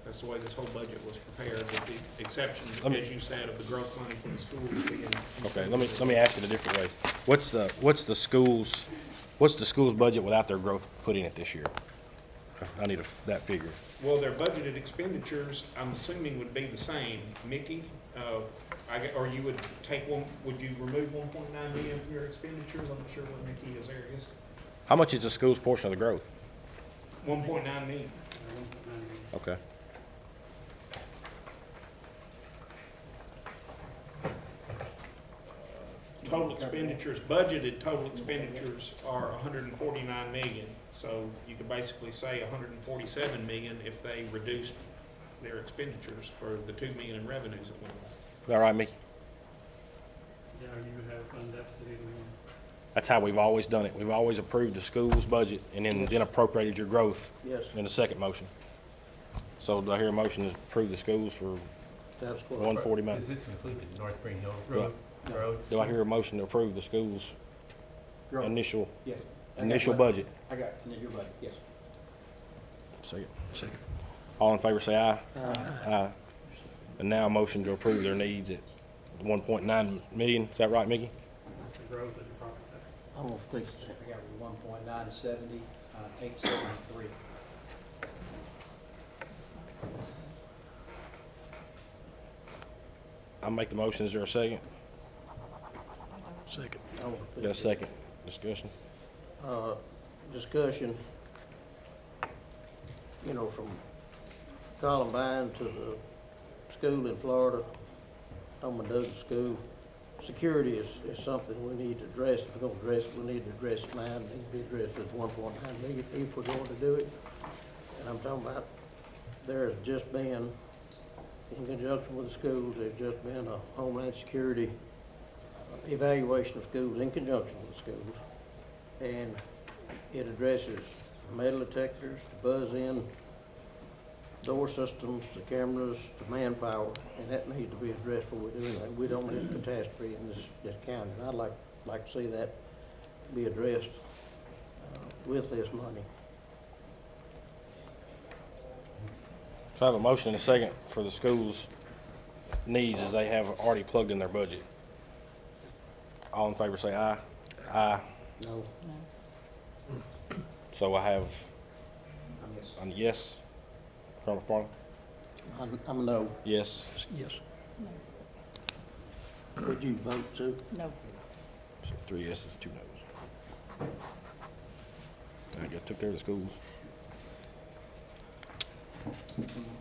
That's the way this whole budget was prepared, with the exception, as you said, of the growth money for the schools being. Okay, let me ask it a different way. What's the school's budget without their growth put in it this year? I need that figure. Well, their budgeted expenditures, I'm assuming, would be the same. Mickey, or you would would you remove 1.9 million from your expenditures? I'm not sure what Mickey is there. Is How much is the school's portion of the growth? 1.9 million. Okay. total expenditures, budgeted total expenditures are 149 million. So you could basically say 147 million if they reduced their expenditures for the 2 million in revenues that went on. All right, Mickey? Yeah, you have fund deficit either one. That's how we've always done it. We've always approved the school's budget and then appropriated your growth Yes, in the second motion. So do I hear a motion to approve the schools for status quo. 140 Does million? this include the North Green Hill Road? Roads? Do I hear a motion to approve the schools' Growth. initial Yes. I got initial what- budget? I got, and then your budget, yes. Second. All in favor say aye. Aye. And now a motion to approve their needs at 1.9 million. Is that right, Mickey? That's the growth of your property tax. I'm gonna fix that. I got 1.970, 873. I'll make the motion. Is there a second? Second. I wanna fix Got a it. second. Discussion. Discussion, you know, from Columbine to the school in Florida, Thomas Douglas School, security is something we need to address. If we're gonna address it, we need to address it now. It needs to be addressed as 1.9 million if we're going to do it. And I'm talking about, there has just been, in conjunction with the schools, there's just been a Homeland Security evaluation of schools in conjunction with the schools. And it addresses metal detectors, the buzz-in, door systems, the cameras, the manpower, and that needs to be addressed before we do anything. We don't need a catastrophe in this county, and I'd like to see that be addressed with this money. So I have a motion and a second for the schools' needs as they have already plugged in their budget. All in favor say aye. Aye. No, So I have Yes. a yes. Colonel McFarland? I'm a no. Yes. Yes. Would you vote, Sue? No. So 3 yeses, 2 noes. I guess took care of the schools.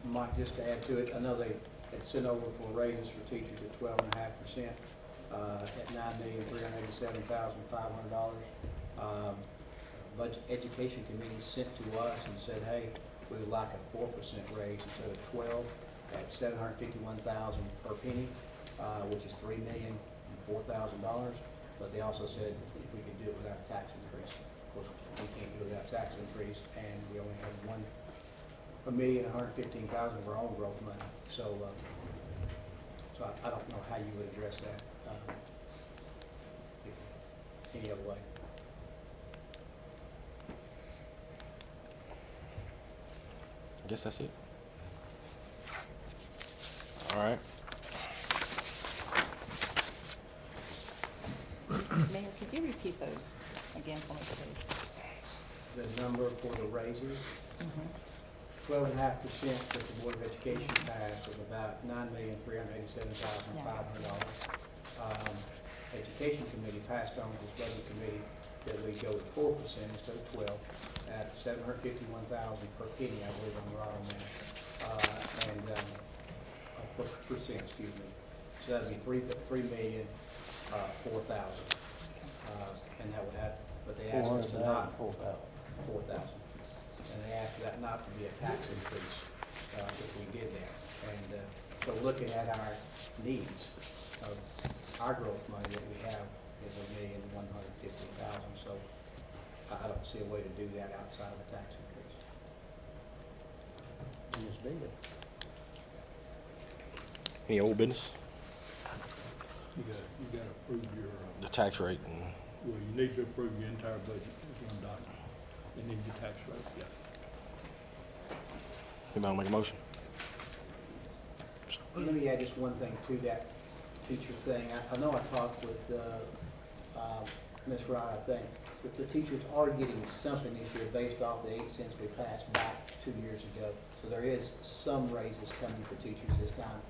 Mike, just to add to it, I know they had sent over for raises for teachers at 12.5%, at $9,387,500. Budget Education Committee sent to us and said, hey, we would like a 4% raise instead of 12 at $751,000 per penny, which is $3,004,000. But they also said if we could do it without a tax increase. Of course, we can't do it without a tax increase, and we only have $1,115,000 of our own growth money. So, so I don't know how you would address that, any other way. I guess that's it. All right. Mayor, could you repeat those again for me, please? The number for the raises, 12.5% that the Board of Education passed was about $9,387,500. Education Committee passed on with this budget committee that we go to 4% instead of 12 at $751,000 per penny, I believe I'm right on that. Per percent, excuse me. So that'd be $3,004,000. And that would have, but they asked us to not, 4,000. And they asked that not to be a tax increase, if we did that. And, so looking at our needs of our growth money that we have is $1,150,000. So I don't see a way to do that outside of a tax increase. Ms. David? Any old business? You gotta approve your, The tax rate and well, you need to approve your entire budget as one document. You need your tax rate, yeah. anybody wanna make a motion? Let me add just one thing to that teacher thing. I know I talked with Ms. Wright, I think, but the teachers are getting something this year based off the 8 cents we passed back 2 years ago. So there is some raises coming for teachers this time.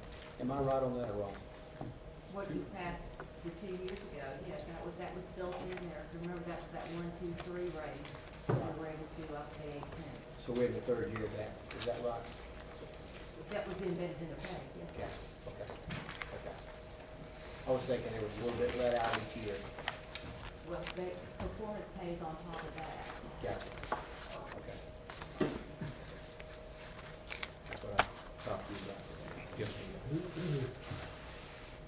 Am I right on that or wrong? What you passed the 2 years ago, yes, that was built in there. If you remember, that was that 1, 2, 3 raise, that we were able to up to 8 cents. So we're in the third year of that. Is that right? That was embedded in the pay, yes, sir. Okay. Okay. I was thinking there was a little bit let out each year. Well, the performance pays on top of that. Gotcha. Okay. That's what I talked to you about.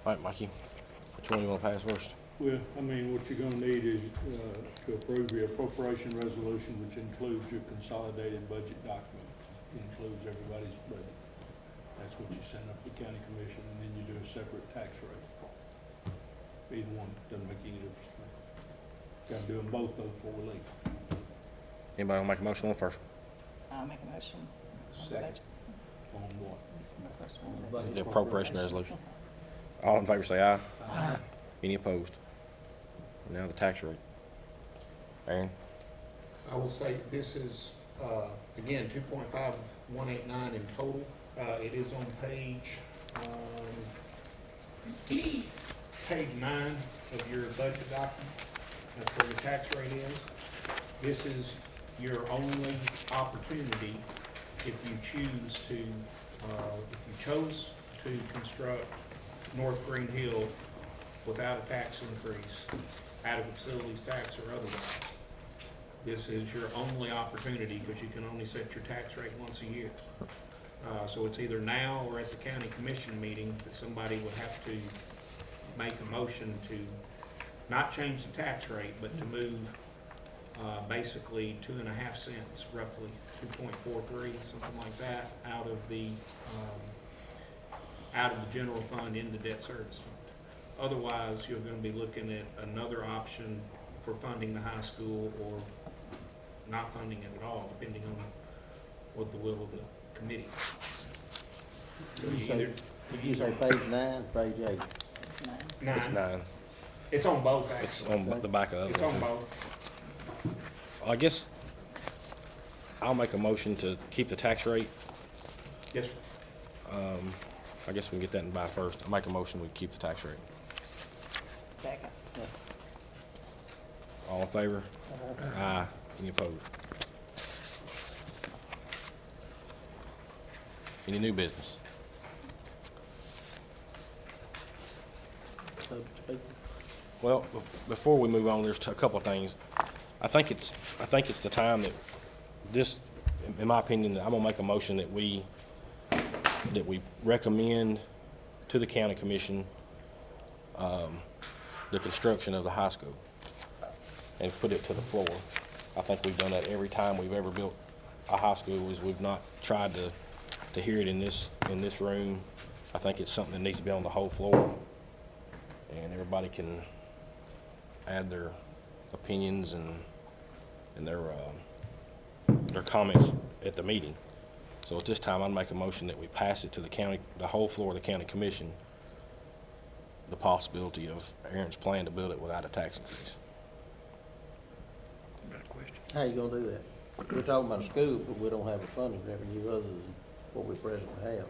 All right, Mikey, which one you want to pass first? Well, I mean, what you're gonna need is, to approve your appropriation resolution, which includes your consolidated budget document. It includes everybody's budget. That's what you send up to the county commission, and then you do a separate tax rate. Either one, doesn't make any difference to me. Gotta do them both though before we leave. Anybody want to make a motion on the first? I'll make a motion. on the Second. budget. On what? The first one. Budget The appropriation resolution. All in favor say aye. Aye. Any opposed? Now the tax rate. Aaron? I will say this is, again, 2.5189 in total. It is on page 9 of your budget document. That's where your tax rate is. This is your only opportunity if you choose to, if you chose to construct North Green Hill without a tax increase, out of the facilities tax or otherwise. This is your only opportunity because you can only set your tax rate once a year. So it's either now or at the county commission meeting that somebody would have to make a motion to not change the tax rate, but to move basically 2.5 cents, roughly 2.43, something like that, out of the general fund in the debt service fund. Otherwise, you're going to be looking at another option for funding the high school or not funding it at all, depending on what the will of the committee. So you either, Did you say page 9, page 8? It's nine. It's 9. It's on both, It's actually. on the back of the It's other on one. both. I guess I'll make a motion to keep the tax rate. Yes, sir. I guess we can get that in by first. I'll make a motion we keep the tax rate. Second. All in favor? Aye. Any opposed? Any new business? So to speak. Well, before we move on, there's a couple of things. I think it's the time that this, in my opinion, I'm gonna make a motion that we recommend to the county commission, the construction of the high school and put it to the floor. I think we've done that every time we've ever built a high school, is we've not tried to hear it in this room. I think it's something that needs to be on the whole floor, and everybody can add their opinions and their comments at the meeting. So at this time, I'd make a motion that we pass it to the whole floor of the county commission, the possibility of Aaron's plan to build it without a tax increase. How you gonna do that? We're talking about a school, but we don't have a funding revenue other than what we presently have.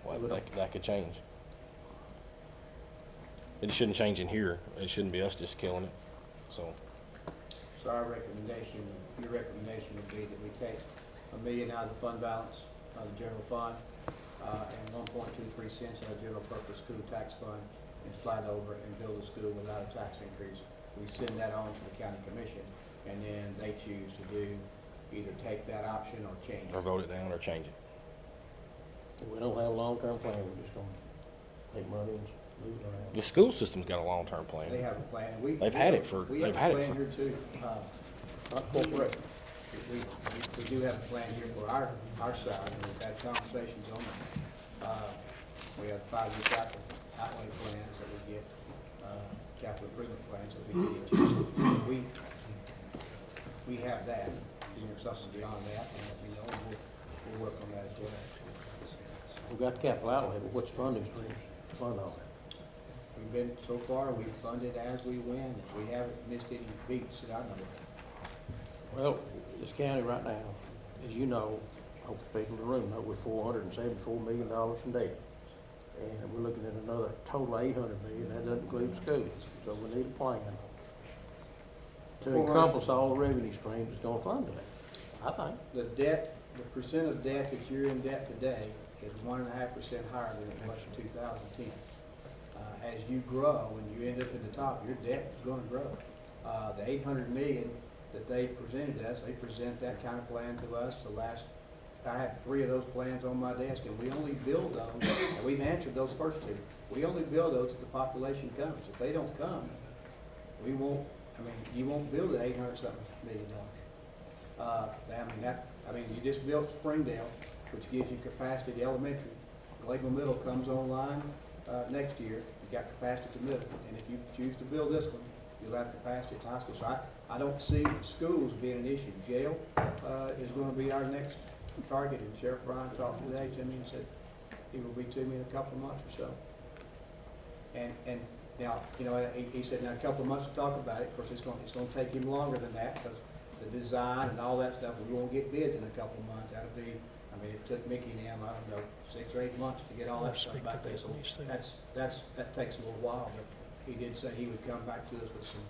Well, that could change. It shouldn't change in here. It shouldn't be us just killing it, so. So our recommendation, your recommendation would be that we take $1 million out of the fund balance, out of the general fund, and 1.23 cents out of general purpose school tax fund, and slide over and build a school without a tax increase. We send that on to the county commission, and then they choose to do, either take that option or change Or it. vote it down or change it. We don't have a long-term plan, we're just gonna take money and move it around. The school system's got a long-term They plan. have a plan, and we. They've had it for- We have they've a had it plan for- here too. Not corporate. We do have a plan here for our side, and we've had conversations on it. We have 5-year capital outlay plans that we get, capital improvement plans that we get into. So we have that. You know, something beyond that, and we know we'll work on that as well. We've got the capital outlay, but what's funding streams to fund all that? We've been, so far, we've funded as we win. We haven't missed any beats that I know of. Well, this county right now, as you know, I hope the people in the room know, we're $474 million in debt. And we're looking at another total of $800 million, that doesn't include schools. So we need a plan to encompass all the revenue streams that's gonna fund that, I think. The debt, the percent of debt that you're in debt today is 1.5% higher than it was in 2010. As you grow and you end up at the top, your debt is gonna grow. The 800 million that they presented us, they present that kind of plan to us the last, I have 3 of those plans on my desk, and we only build those, and we've answered those first 2. We only build those if the population comes. If they don't come, we won't, you won't build the 800-something million dollars. You just built Springdale, which gives you capacity to elementary. Lakeville Middle comes online, next year. You got capacity to middle, and if you choose to build this one, you'll have capacity at high school. So I don't see schools being an issue. Jail, is gonna be our next target, and Sheriff Bryan talked today to me and said he will be to me in a couple of months or so. And now, he said, now, a couple of months to talk about it. Of course, it's gonna take him longer than that, because the design and all that stuff, we won't get bids in a couple of months. That'll be, it took Mickey and him, I don't know, 6 or 8 months to get all that stuff back there. So that takes a little while, but he did say he would come back to us with some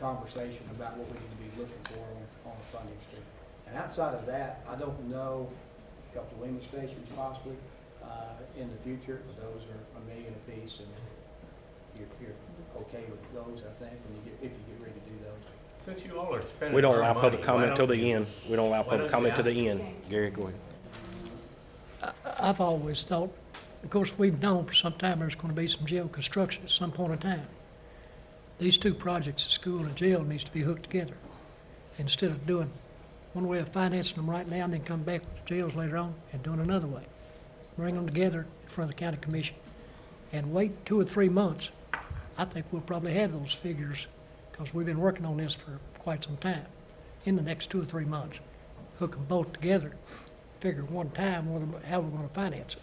conversation about what we need to be looking for on the funding stream. And outside of that, I don't know, a couple of wing stations possibly, in the future. Those are $1 million apiece, and you're okay with those, I think, if you get ready to do those. Since you all are spending We don't our allow money, public why comment don't till the you- end. We don't allow why public don't comment you till the ask- end. Gary, go ahead. I've always thought, of course, we've known for some time there's gonna be some jail construction at some point in time. These 2 projects, the school and jail, needs to be hooked together. Instead of doing one way of financing them right now and then come back with the jails later on and doing another way. Bring them together in front of the county commission and wait 2 or 3 months. I think we'll probably have those figures, because we've been working on this for quite some time. In the next 2 or 3 months, hook them both together, figure one time how we're gonna finance it.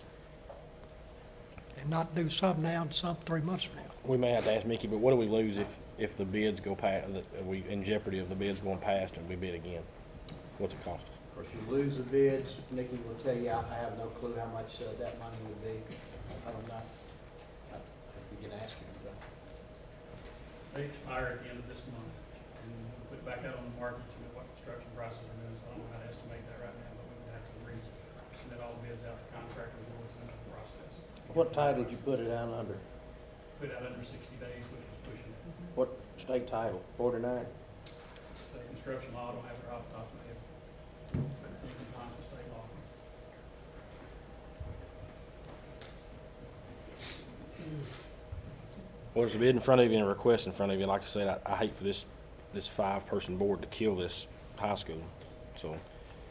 And not do some now and some 3 months from now. We may have to ask Mickey, but what do we lose if the bids go past, are we in jeopardy of the bids going past and we bid again? What's it cost? Of course, you lose the bids, Nikki will tell you, I have no clue how much that money would be. I don't know. You can ask him. They expire at the end of this month, and we put it back out on the market to know what construction prices are doing, so I don't know how to estimate that right now, but we would have to submit all the bids out to contractors and what's in the process. What title did you put it out under? Put out under 60 days, which was pushing it. What state title? 49? The construction law, I don't have it off the top of my head, but it's in compliance with state law. Well, there's a bid in front of you and a request in front of you. Like I said, I hate for this 5-person board to kill this high school. So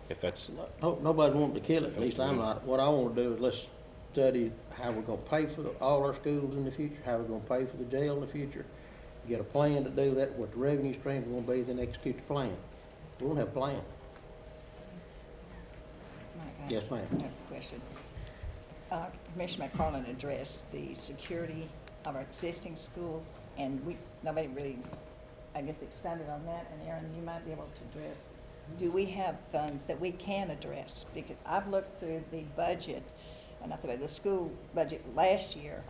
if that's, No, nobody wanting to kill it, at That's least the I'm way. not. What I wanna do is let's study how we're gonna pay for all our schools in the future, how we're gonna pay for the jail in the future, get a plan to do that, what the revenue streams are gonna be, then execute the plan. We don't have a plan. Mike, Yes, ma'am. I have a question. Commissioner McFarland addressed the security of our existing schools, and nobody really, I guess, expanded on that, and Aaron, you might be able to address, do we have funds that we can address? Because I've looked through the budget, not the school budget last year,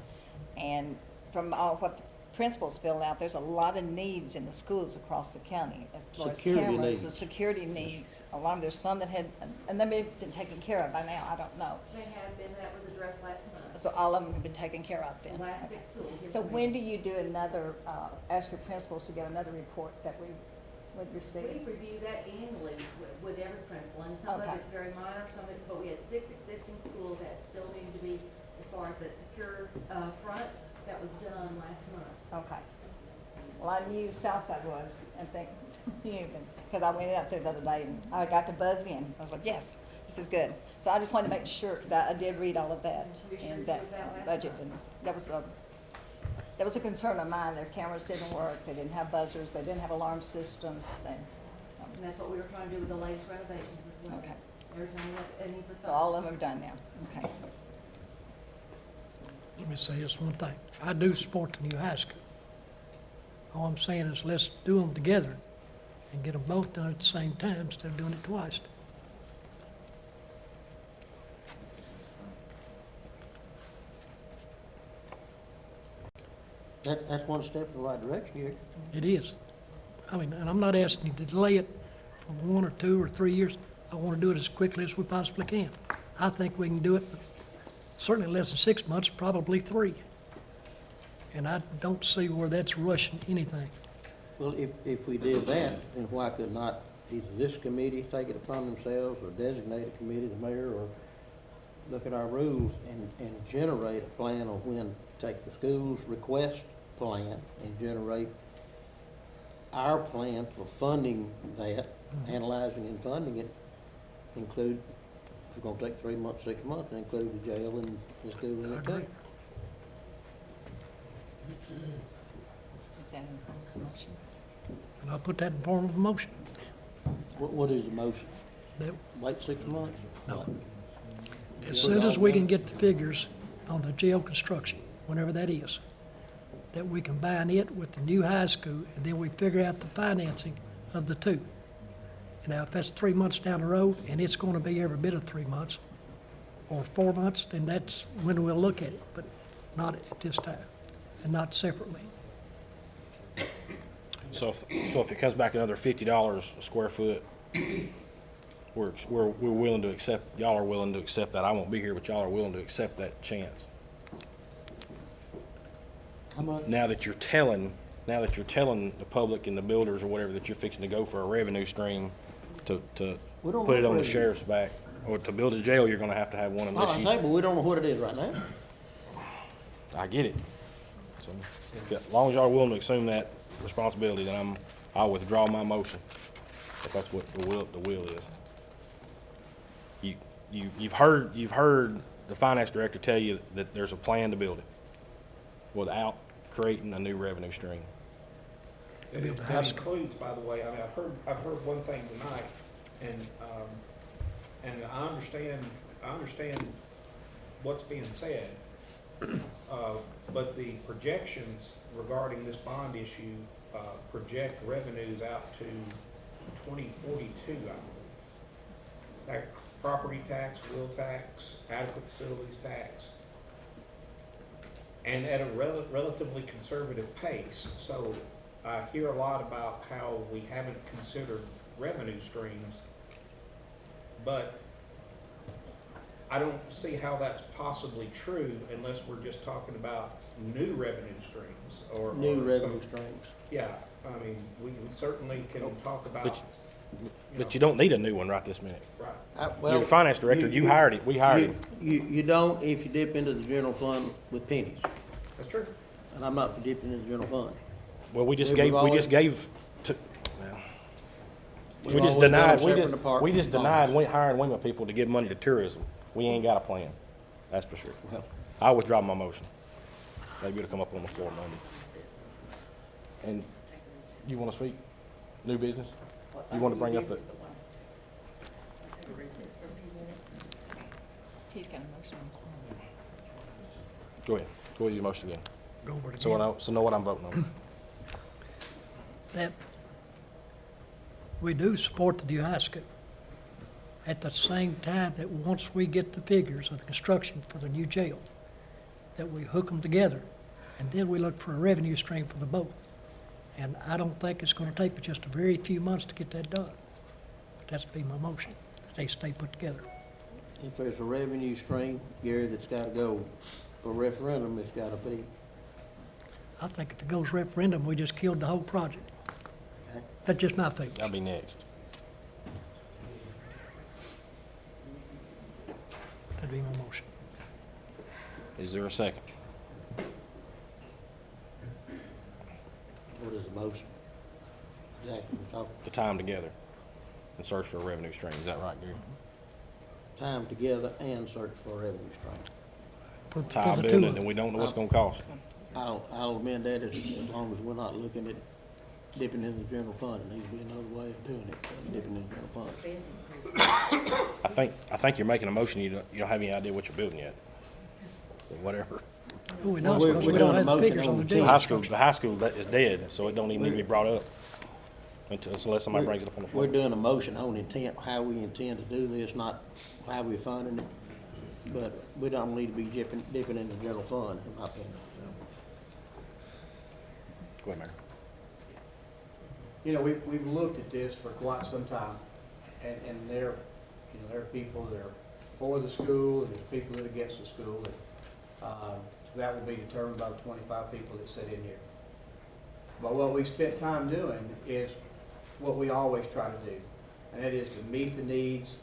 and from all what the principals filled out, there's a lot of needs in the schools across the county as far as Security cameras, the needs. security needs. A lot of, there's some that had, and they may have been taken care of by now, I don't know. They have been, that was addressed last month. So all of them have been taken care of then? The last Okay. 6 schools. yes, So ma'am. when do you do another, ask your principals to get another report that we would We receive? review that annually with every principal, and some of Okay. it's very minor, some of it, but we had 6 existing schools that still needed to be, as far as that secure, front, that was done last month. Okay. Well, I knew Southside was, and think, because I went out there the other day and I got to buzz in. I was like, yes, this is good. So I just wanted to make sure, because I did read all of that Commissioner in that reviewed that last budget. month. And that was a concern of mine. Their cameras didn't work, they didn't have buzzers, they didn't have alarm systems, And that's what we were trying to do with the latest renovations as well. Okay. Every time we let any put. so all of them are done now. Okay. Let me say this one thing. I do support the new high school. All I'm saying is let's do them together and get them both done at the same time instead of doing it twice. That's one step in the right direction here. It is. I mean, and I'm not asking you to delay it for 1 or 2 or 3 years. I want to do it as quickly as we possibly can. I think we can do it certainly less than 6 months, probably 3. And I don't see where that's rushing anything. Well, if we did that, then why could not either this committee take it upon themselves or designate a committee, the mayor, or look at our rules and generate a plan on when to take the school's request plan and generate our plan for funding that, analyzing and funding it, include, if it's gonna take 3 months, 6 months, include the jail and the school in I it agree. too. Is that a motion? And I'll put that in form of a motion. What is the motion? That Wait 6 months? No. As soon as we can get the figures on the jail construction, whenever that is, that we combine it with the new high school, and then we figure out the financing of the two. Now, if that's 3 months down the road, and it's gonna be every bit of 3 months, or 4 months, then that's when we'll look at it, but not at this time, and not separately. So if it comes back another $50 a square foot, we're willing to accept, y'all are willing to accept that. I won't be here, but y'all are willing to accept that chance. How much? Now that you're telling the public and the builders or whatever that you're fixing to go for a revenue stream to We don't put it know on the revenue. sheriff's back, or to build a jail, you're gonna have to have one No, unless I you, say, but we don't know what it is right now. I get it. So, as long as y'all are willing to assume that responsibility, then I'll withdraw my motion, if that's what the will is. You've heard the finance director tell you that there's a plan to build it without creating a new revenue stream. That includes, by the way, I mean, I've heard one thing tonight, and I understand what's being said. But the projections regarding this bond issue, project revenues out to 2042, I believe. Tax, property tax, wheel tax, adequate facilities tax, and at a relatively conservative pace. So I hear a lot about how we haven't considered revenue streams, but I don't see how that's possibly true unless we're just talking about new revenue streams or. New or revenue some- streams. Yeah, I mean, we certainly can talk about. But you don't need a new one right this minute. Right. Well, Your finance director, you hired it, we hired him. You don't if you dip into the general fund with pennies, That's true. and I'm not for dipping into the general fund. Well, we just We've gave, always- well, We've we just always done denied, separate departments. we just denied hiring women people to give money to tourism. We ain't got a plan, that's for sure. Well, I withdraw my motion. Maybe it'll come up on the floor Monday. And you wanna speak? New business? You wanna bring up the, He's got a motion on the floor. go ahead, go with your motion again. Go over it So again. know what I'm voting on. That we do support the new high school. At the same time that once we get the figures of the construction for the new jail, that we hook them together, and then we look for a revenue stream for the both. And I don't think it's gonna take but just a very few months to get that done. But that's be my motion, that they stay put together. if there's a revenue stream, Gary, that's gotta go for referendum, it's gotta be. I think if it goes referendum, we just killed the whole project. Okay. That's just my feeling. That'll be next. That'd be my motion. Is there a second? What is the motion? Exactly, we're talking The time together and search for a revenue stream, is that right, Gary? time together and search for a revenue stream. For Time the two building of it, and them. we don't know what's gonna cost. I'll amend that as long as we're not looking at dipping in the general fund. It needs to be another way of doing it, dipping in the general fund. I think you're making a motion, you don't have any idea what you're building yet. But whatever. Oh, we know, Well, because we're we don't doing a have the motion figures on the on jail. The high school that is dead, so it don't even need to be brought up unless somebody brings it up on the floor. We're doing a motion on intent, how we intend to do this, not how we're funding it. But we don't need to be dipping in the general fund, in my opinion. Go ahead, Mayor. You know, we've looked at this for quite some time, and there are people that are for the school, and there's people that are against the school. That will be determined by the 25 people that sit in here. But what we've spent time doing is what we always try to do, and that is to meet the needs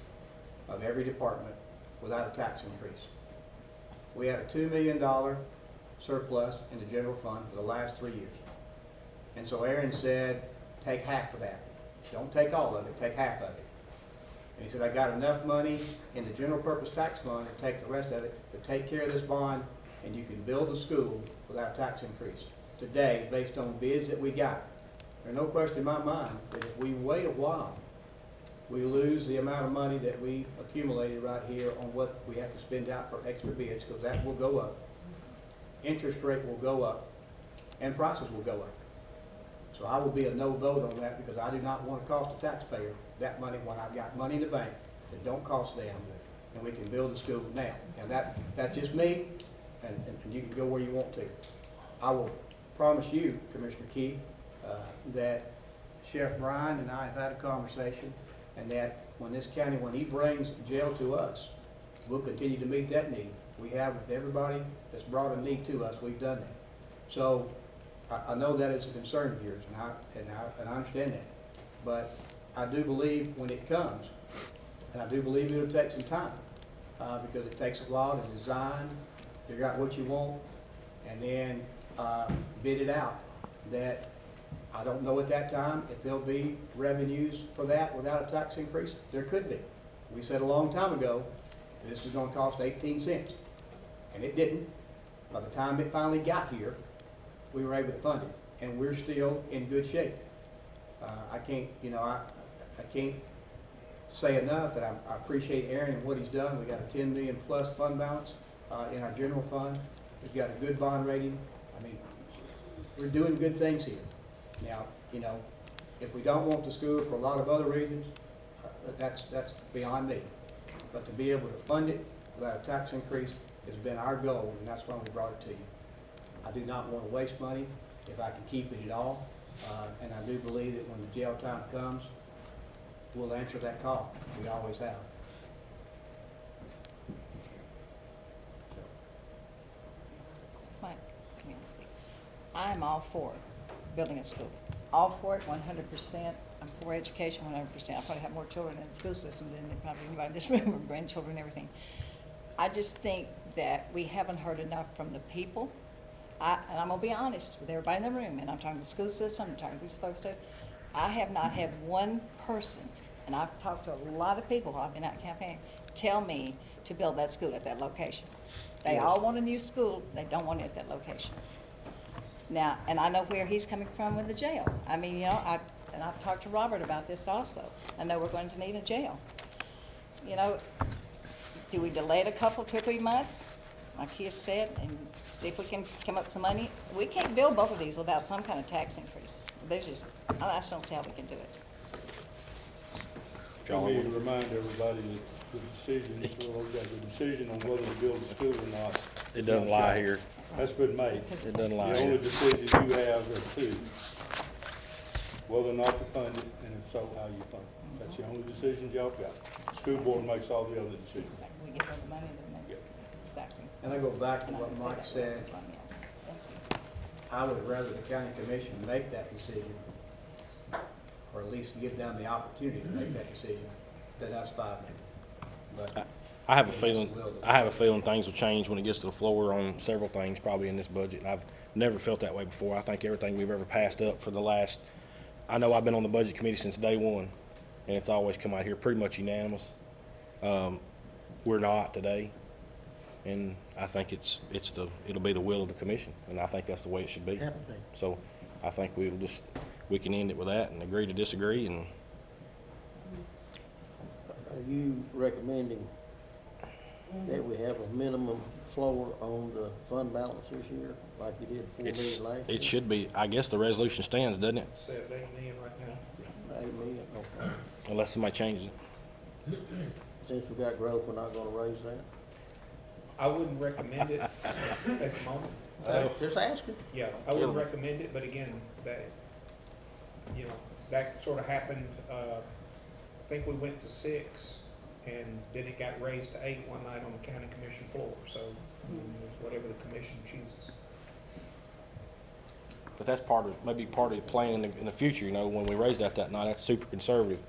of every department without a tax increase. We had a $2 million surplus in the general fund for the last 3 years. And so Aaron said, take half of that. Don't take all of it, take half of it. And he said, I got enough money in the general purpose tax fund to take the rest of it to take care of this bond, and you can build the school without a tax increase. Today, based on bids that we got, there's no question in my mind that if we wait a while, we lose the amount of money that we accumulated right here on what we have to spend out for extra bids, because that will go up. Interest rate will go up, and prices will go up. So I will be a no vote on that, because I do not want to cost the taxpayer that money when I've got money in the bank that don't cost them, and we can build the school now. And that's just me, and you can go where you want to. I will promise you, Commissioner Keith, that Sheriff Bryan and I have had a conversation, and that when this county, when he brings jail to us, we'll continue to meet that need. We have with everybody that's brought a need to us, we've done that. So I know that is a concern of yours, and I understand that. But I do believe when it comes, and I do believe it'll take some time, because it takes a while to design, figure out what you want, and then bid it out. That I don't know at that time if there'll be revenues for that without a tax increase. There could be. We said a long time ago, this is gonna cost 18 cents, and it didn't. By the time it finally got here, we were able to fund it, and we're still in good shape. I can't, I can't say enough, and I appreciate Aaron and what he's done. We got a 10 million plus fund balance in our general fund. We've got a good bond rating. I mean, we're doing good things here. Now, if we don't want the school for a lot of other reasons, that's beyond me. But to be able to fund it without a tax increase has been our goal, and that's why we brought it to you. I do not want to waste money if I can keep it at all, and I do believe that when the jail time comes, we'll answer that call. We always have. Mike, come here and speak. I'm all for building a school. All for it, 100%. I'm for education, 100%. I probably have more children in the school system than probably anybody in this room, or grandchildren and everything. I just think that we haven't heard enough from the people. And I'm gonna be honest with everybody in the room, and I'm talking to the school system, I'm talking to these folks too. I have not had one person, and I've talked to a lot of people while I've been out campaigning, tell me to build that school at that location. They all want a new school, they don't want it at that location. Now, and I know where he's coming from with the jail. I mean, I've talked to Robert about this also. I know we're going to need a jail. Do we delay it a couple, 2 or 3 months, like he has said, and see if we can come up with some money? We can't build both of these without some kind of tax increase. I just don't see how we can do it. Let me remind everybody that the decision, we've got the decision on whether to build a school or not. It doesn't lie here. That's been made. It doesn't lie The here. only decision you have are two: whether or not to fund it, and if so, how you fund it. That's the only decision y'all got. School board makes all the other decisions. Exactly. We get all the money, then they, exactly. And I go back to And I what can say Mike that. said. That's what I meant. Thank you. I would rather the county commission make that decision, or at least give them the opportunity to make that decision, than us fighting it. But I have a feeling things will change when it gets to the floor on several things, probably in this budget. I've never felt that way before. I think everything we've ever passed up for the last, I know I've been on the budget committee since day one, and it's always come out here pretty much unanimous. We're not today, and I think it'll be the will of the commission, and I think that's the way it should be. Have to be. So I think we can end it with that and agree to disagree, and Are you recommending that we have a minimum floor on the fund balance this year, like you did 4 million last year? it should be, I guess the resolution stands, doesn't it? It's set at $8 million right now. 8 million, okay. Unless somebody changes it. Since we got growth, we're not gonna raise that? I wouldn't recommend it at the moment. Just asking. Yeah, I wouldn't recommend it, but again, that sort of happened, I think we went to 6, and then it got raised to 8 one night on the county commission floor. So It's whatever the commission chooses. But that's maybe part of the plan in the future, you know, when we raise that night, that's super conservative.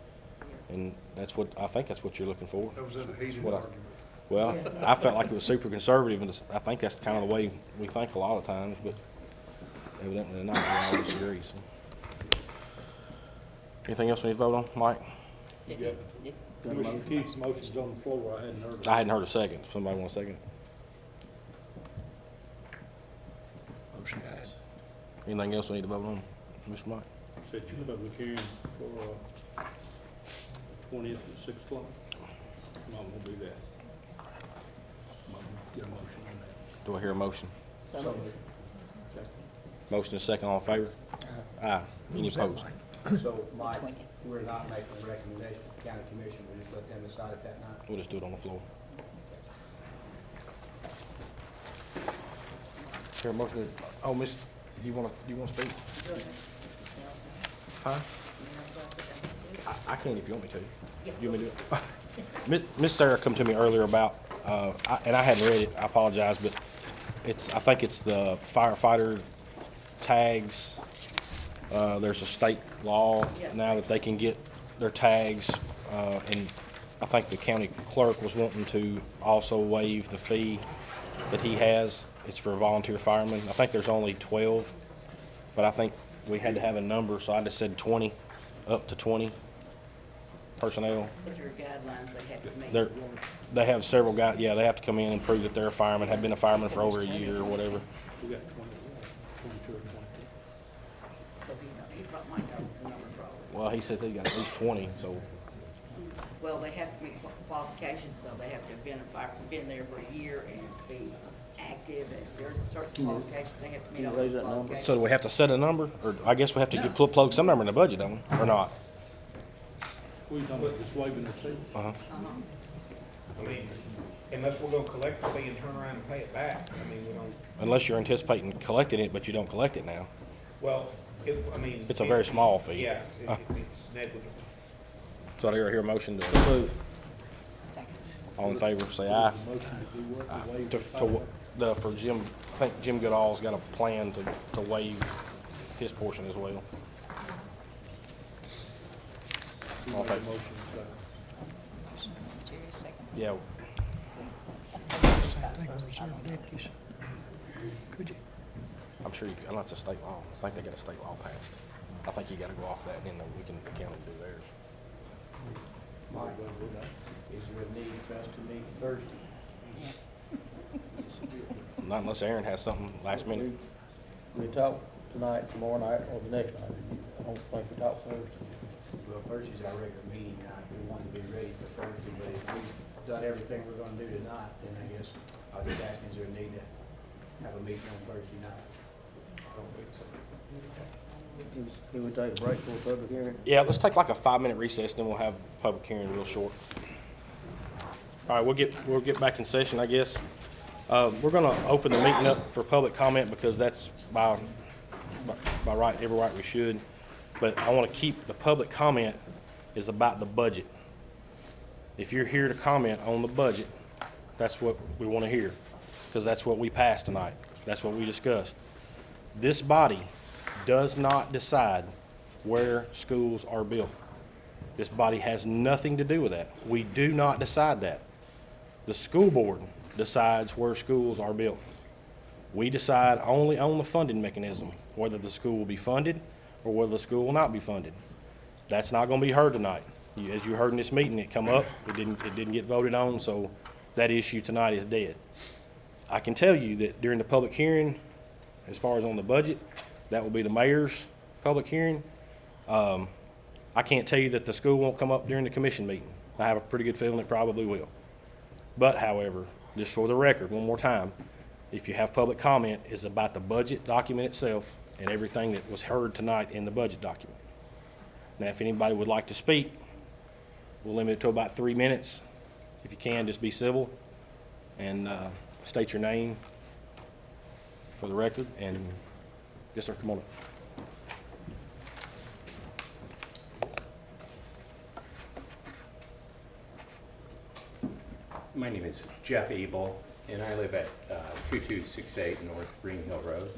And I think that's what you're looking for. That was in a heated What I- argument. Well, I felt like it was super conservative, and I think that's kind of the way we think a lot of times, but evidently not, we all disagree, so. Anything else we need to vote on, Mike? Commissioner Keith's motion's on the floor, I hadn't heard it. I hadn't heard a second. Somebody want a second? Motion died. Anything else we need to vote on, Mr. Mike? Set your public hearing for, 20th at 6 o'clock. I'm not gonna do that. I'm gonna get a motion on that. Do I hear a motion? So, Okay. Motion is second, all in favor? Aye. Any opposed? So, Mike, 20th. we're not making a recommendation to the county commission, we just let them decide it that night. We'll just do it on the floor. Hear a motion, oh, Miss, you wanna speak? Huh? I can if you want me to. You want me to do it? Miss Sarah come to me earlier about, and I hadn't read it, I apologize, but I think it's the firefighter tags. There's a state law now that they can get their tags, and I think the county clerk was wanting to also waive the fee that he has. It's for volunteer firemen. I think there's only 12, but I think we had to have a number, so I just said 20, up to 20 personnel. With your guidelines, they have to make. They have several guys, yeah, they have to come in and prove that they're a fireman, have been a fireman for over a year or whatever. We got 22 or 23. So he probably might knows the number probably. Well, he says he got at least 20, so, Well, they have to meet qualifications, so they have to have been there for a year and be active, and there's a certain qualification, they have to meet all Raise those that number. qualifications. so do we have to set a number? Or I guess we have to plug some number in the budget, don't we, or not? We talking about just waiving the fees? Uh-huh. I mean, unless we're gonna collect the fee and turn around and pay it back, I mean, we don't, Unless you're anticipating collecting it, but you don't collect it now. well, I mean. It's a very small fee. Yes, it's negligible. So I hear a motion to Approve. second. all in favor, say aye. Motion to do what? To waive the For Jim, I think Jim Goodall's got a plan to waive his portion as well. All in favor? Motion, Jerry, second. Yeah, I think we reserve deputies. Could you? I'm sure unless it's a state law, I think they got a state law passed. I think you gotta go off that, and then the county do theirs. Mike, is there a need for us to meet Thursday? Not unless Aaron has something last minute. We talk tonight, tomorrow night, or the next night. I don't think we talk Thursday. Well, Thursday's our regular meeting night, we want to be ready for Thursday, but if we've done everything we're gonna do tonight, then I guess I'll just ask, is there a need to have a meeting on Thursday night? I don't think so. Can we take a break for a public hearing? Yeah, let's take like a 5-minute recess, then we'll have public hearing real short. All right, we'll get back in session, I guess. We're gonna open the meeting up for public comment because that's by right, every right we should. But I wanna keep, the public comment is about the budget. If you're here to comment on the budget, that's what we wanna hear, because that's what we passed tonight. That's what we discussed. This body does not decide where schools are built. This body has nothing to do with that. We do not decide that. The school board decides where schools are built. We decide only on the funding mechanism, whether the school will be funded or whether the school will not be funded. That's not gonna be heard tonight. As you heard in this meeting, it come up, it didn't get voted on, so that issue tonight is dead. I can tell you that during the public hearing, as far as on the budget, that will be the mayor's public hearing. I can't tell you that the school won't come up during the commission meeting. I have a pretty good feeling it probably will. But however, just for the record, one more time, if you have public comment, it's about the budget document itself and everything that was heard tonight in the budget document. Now, if anybody would like to speak, we'll limit it to about 3 minutes. If you can, just be civil and state your name for the record. And yes, sir, come on up. My name is Jeff Abel. and I live at 2268 North Green Hill Road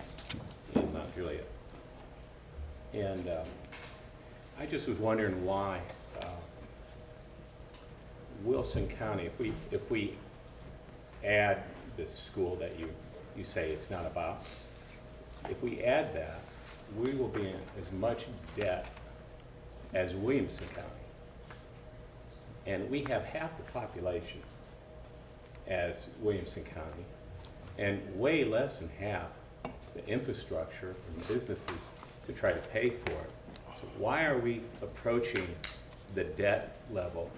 in Mount Juliet. And I just was wondering why Wilson County, if we add the school that you say it's not about, if we add that, we will be in as much debt as Williamson County. And we have half the population as Williamson County, and way less than half the infrastructure and businesses to try to pay for it. So why are we approaching the debt level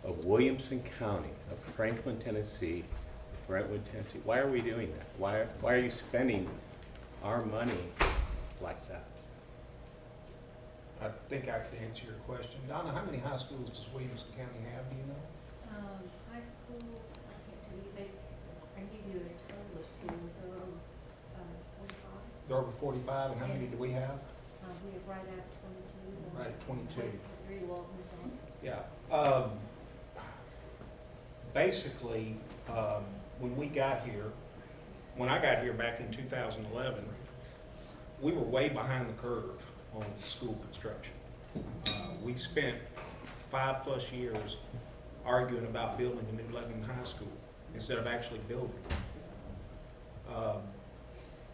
of Williamson County, of Franklin, Tennessee, Brentwood, Tennessee? Why are we doing that? Why are you spending our money like that? I think I can answer your question. Donna, how many high schools does Williamson County have, do you know? High schools, I can't tell you, I give you a total of schools, there are 45. They're over 45, and how many do we have? We have right at 22. Right at 22. 3 Walton's on. Yeah. Basically, when we got here, when I got here back in 2011, we were way behind the curve on school construction. We spent 5+ years arguing about building a new Lebanon High School instead of actually building it.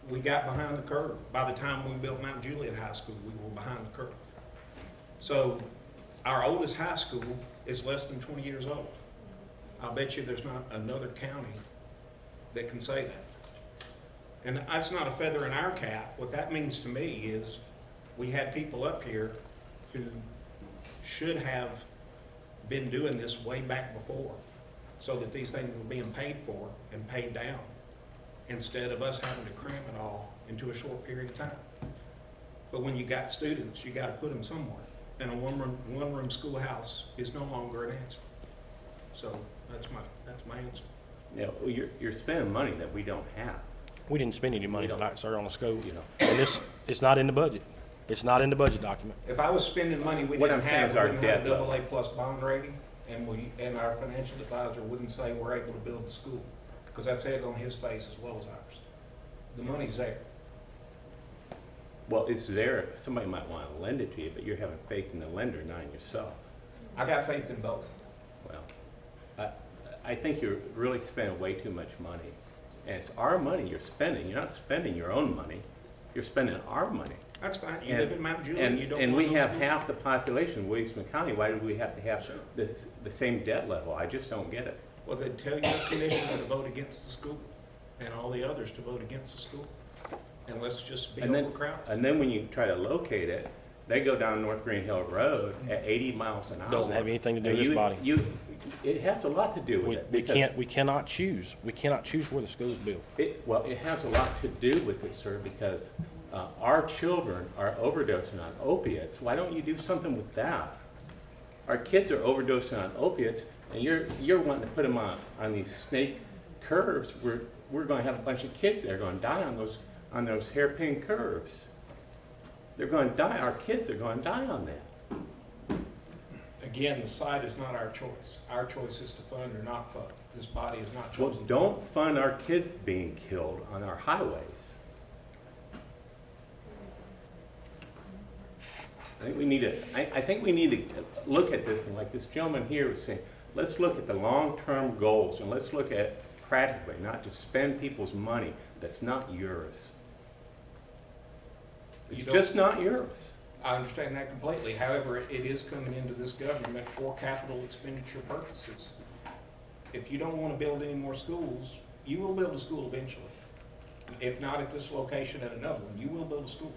We got behind the curve. By the time we built Mount Juliet High School, we were behind the curve. So our oldest high school is less than 20 years old. I'll bet you there's not another county that can say that. And that's not a feather in our cap. What that means to me is we had people up here who should have been doing this way back before, so that these things were being paid for and paid down, instead of us having to cram it all into a short period of time. But when you got students, you got to put them somewhere. And a one-room schoolhouse is no longer an answer. So that's my answer. You know, you're spending money that we don't have. We didn't spend any money We don't. tonight, sir, on the school. You know. And it's not in the budget. It's not in the budget document. If I was spending money we What didn't I'm saying have, is we our wouldn't have a debt level. AA+ bond rating, and our financial advisor wouldn't say we're able to build the school, because that's egg on his face as well as ours. The money's there. Well, it's there. Somebody might want to lend it to you, but you're having faith in the lender, not in yourself. I got faith in both. Well, I think you're really spending way too much money. And it's our money you're spending. You're not spending your own money. You're spending our money. That's fine. You live in Mount Juliet, you don't And want we no have school. half the population of Williamson County. Why do we have to have the same debt level? I just don't get it. Well, then tell your commissioner to vote against the school, and all the others to vote against the school. And let's just be overcrowded. And then when you try to locate it, they go down North Green Hill Road at 80 miles an hour. Doesn't have anything to do with And this body. It has a lot to do with it. because We cannot choose. We cannot choose where the school's built. Well, it has a lot to do with it, sir, because our children are overdosing on opiates. Why don't you do something with that? Our kids are overdosing on opiates, and you're wanting to put them on these snake curves. We're going to have a bunch of kids that are going to die on those hairpin curves. They're going to die. Our kids are going to die on that. Again, the site is not our choice. Our choice is to fund or not fund. This body is not Well, chosen. don't fund our kids being killed on our highways. I think we need to look at this, and like this gentleman here was saying, let's look at the long-term goals, and let's look at practically, not to spend people's money that's not yours. It's You don't- just not yours. I understand that completely. However, it is coming into this government for capital expenditure purposes. If you don't want to build any more schools, you will build a school eventually. If not at this location, at another one, you will build a school.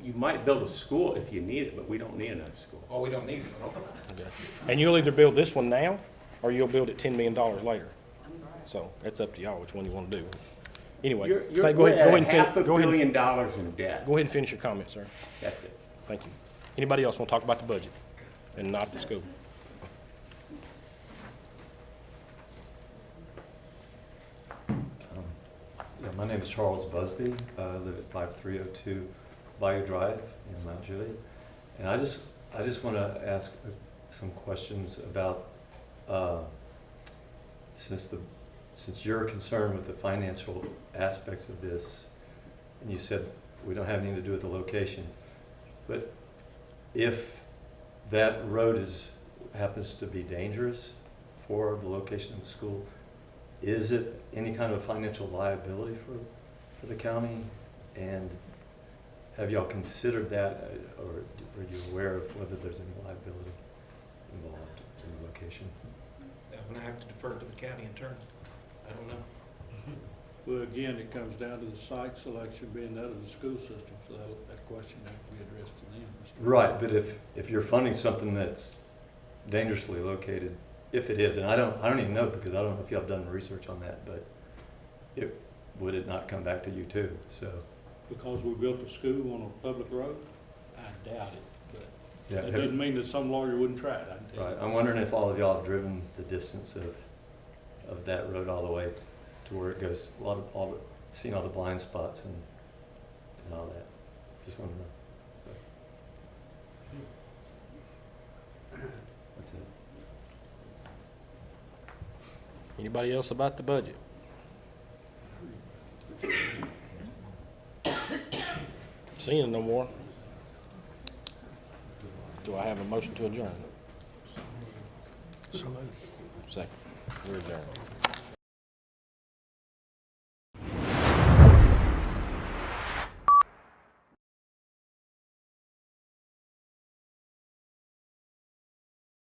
You might build a school if you need it, but we don't need another school. Oh, we don't need it, okay. Okay. And you'll either build this one now, or you'll build it $10 million later. So that's up to y'all which one you want to do. Anyway, You're go ahead and $500 go ahead billion and in debt. go ahead and finish your comment, sir. That's it. Thank you. Anybody else want to talk about the budget and not the school? Yeah, my name is Charles Busby. I live at 5302 Bayou Drive in Mount Juliet. And I just want to ask some questions about, since the since you're concerned with the financial aspects of this, and you said we don't have anything to do with the location, but if that road happens to be dangerous for the location of the school, is it any kind of financial liability for the county? And have y'all considered that, or are you aware of whether there's any liability involved in the location? I'm gonna have to defer to the county attorney. I don't know. Well, again, it comes down to the site selection being that of the school system, so that question has to be addressed to them. Mr. Right, but if you're funding something that's dangerously located, if it is, and I don't even know, because I don't know if y'all have done research on that, but would it not come back to you too? So Because we built a school on a public road? I doubt it, but yeah, that doesn't mean that some lawyer wouldn't try it, I can tell you. right. I'm wondering if all of y'all have driven the distance of that road all the way to where it goes, seeing all the blind spots and all that. Just want to know. So. That's it. Anybody else about the budget? Seeing no more. Do I have a motion to adjourn? So moved. Second. We're adjourned.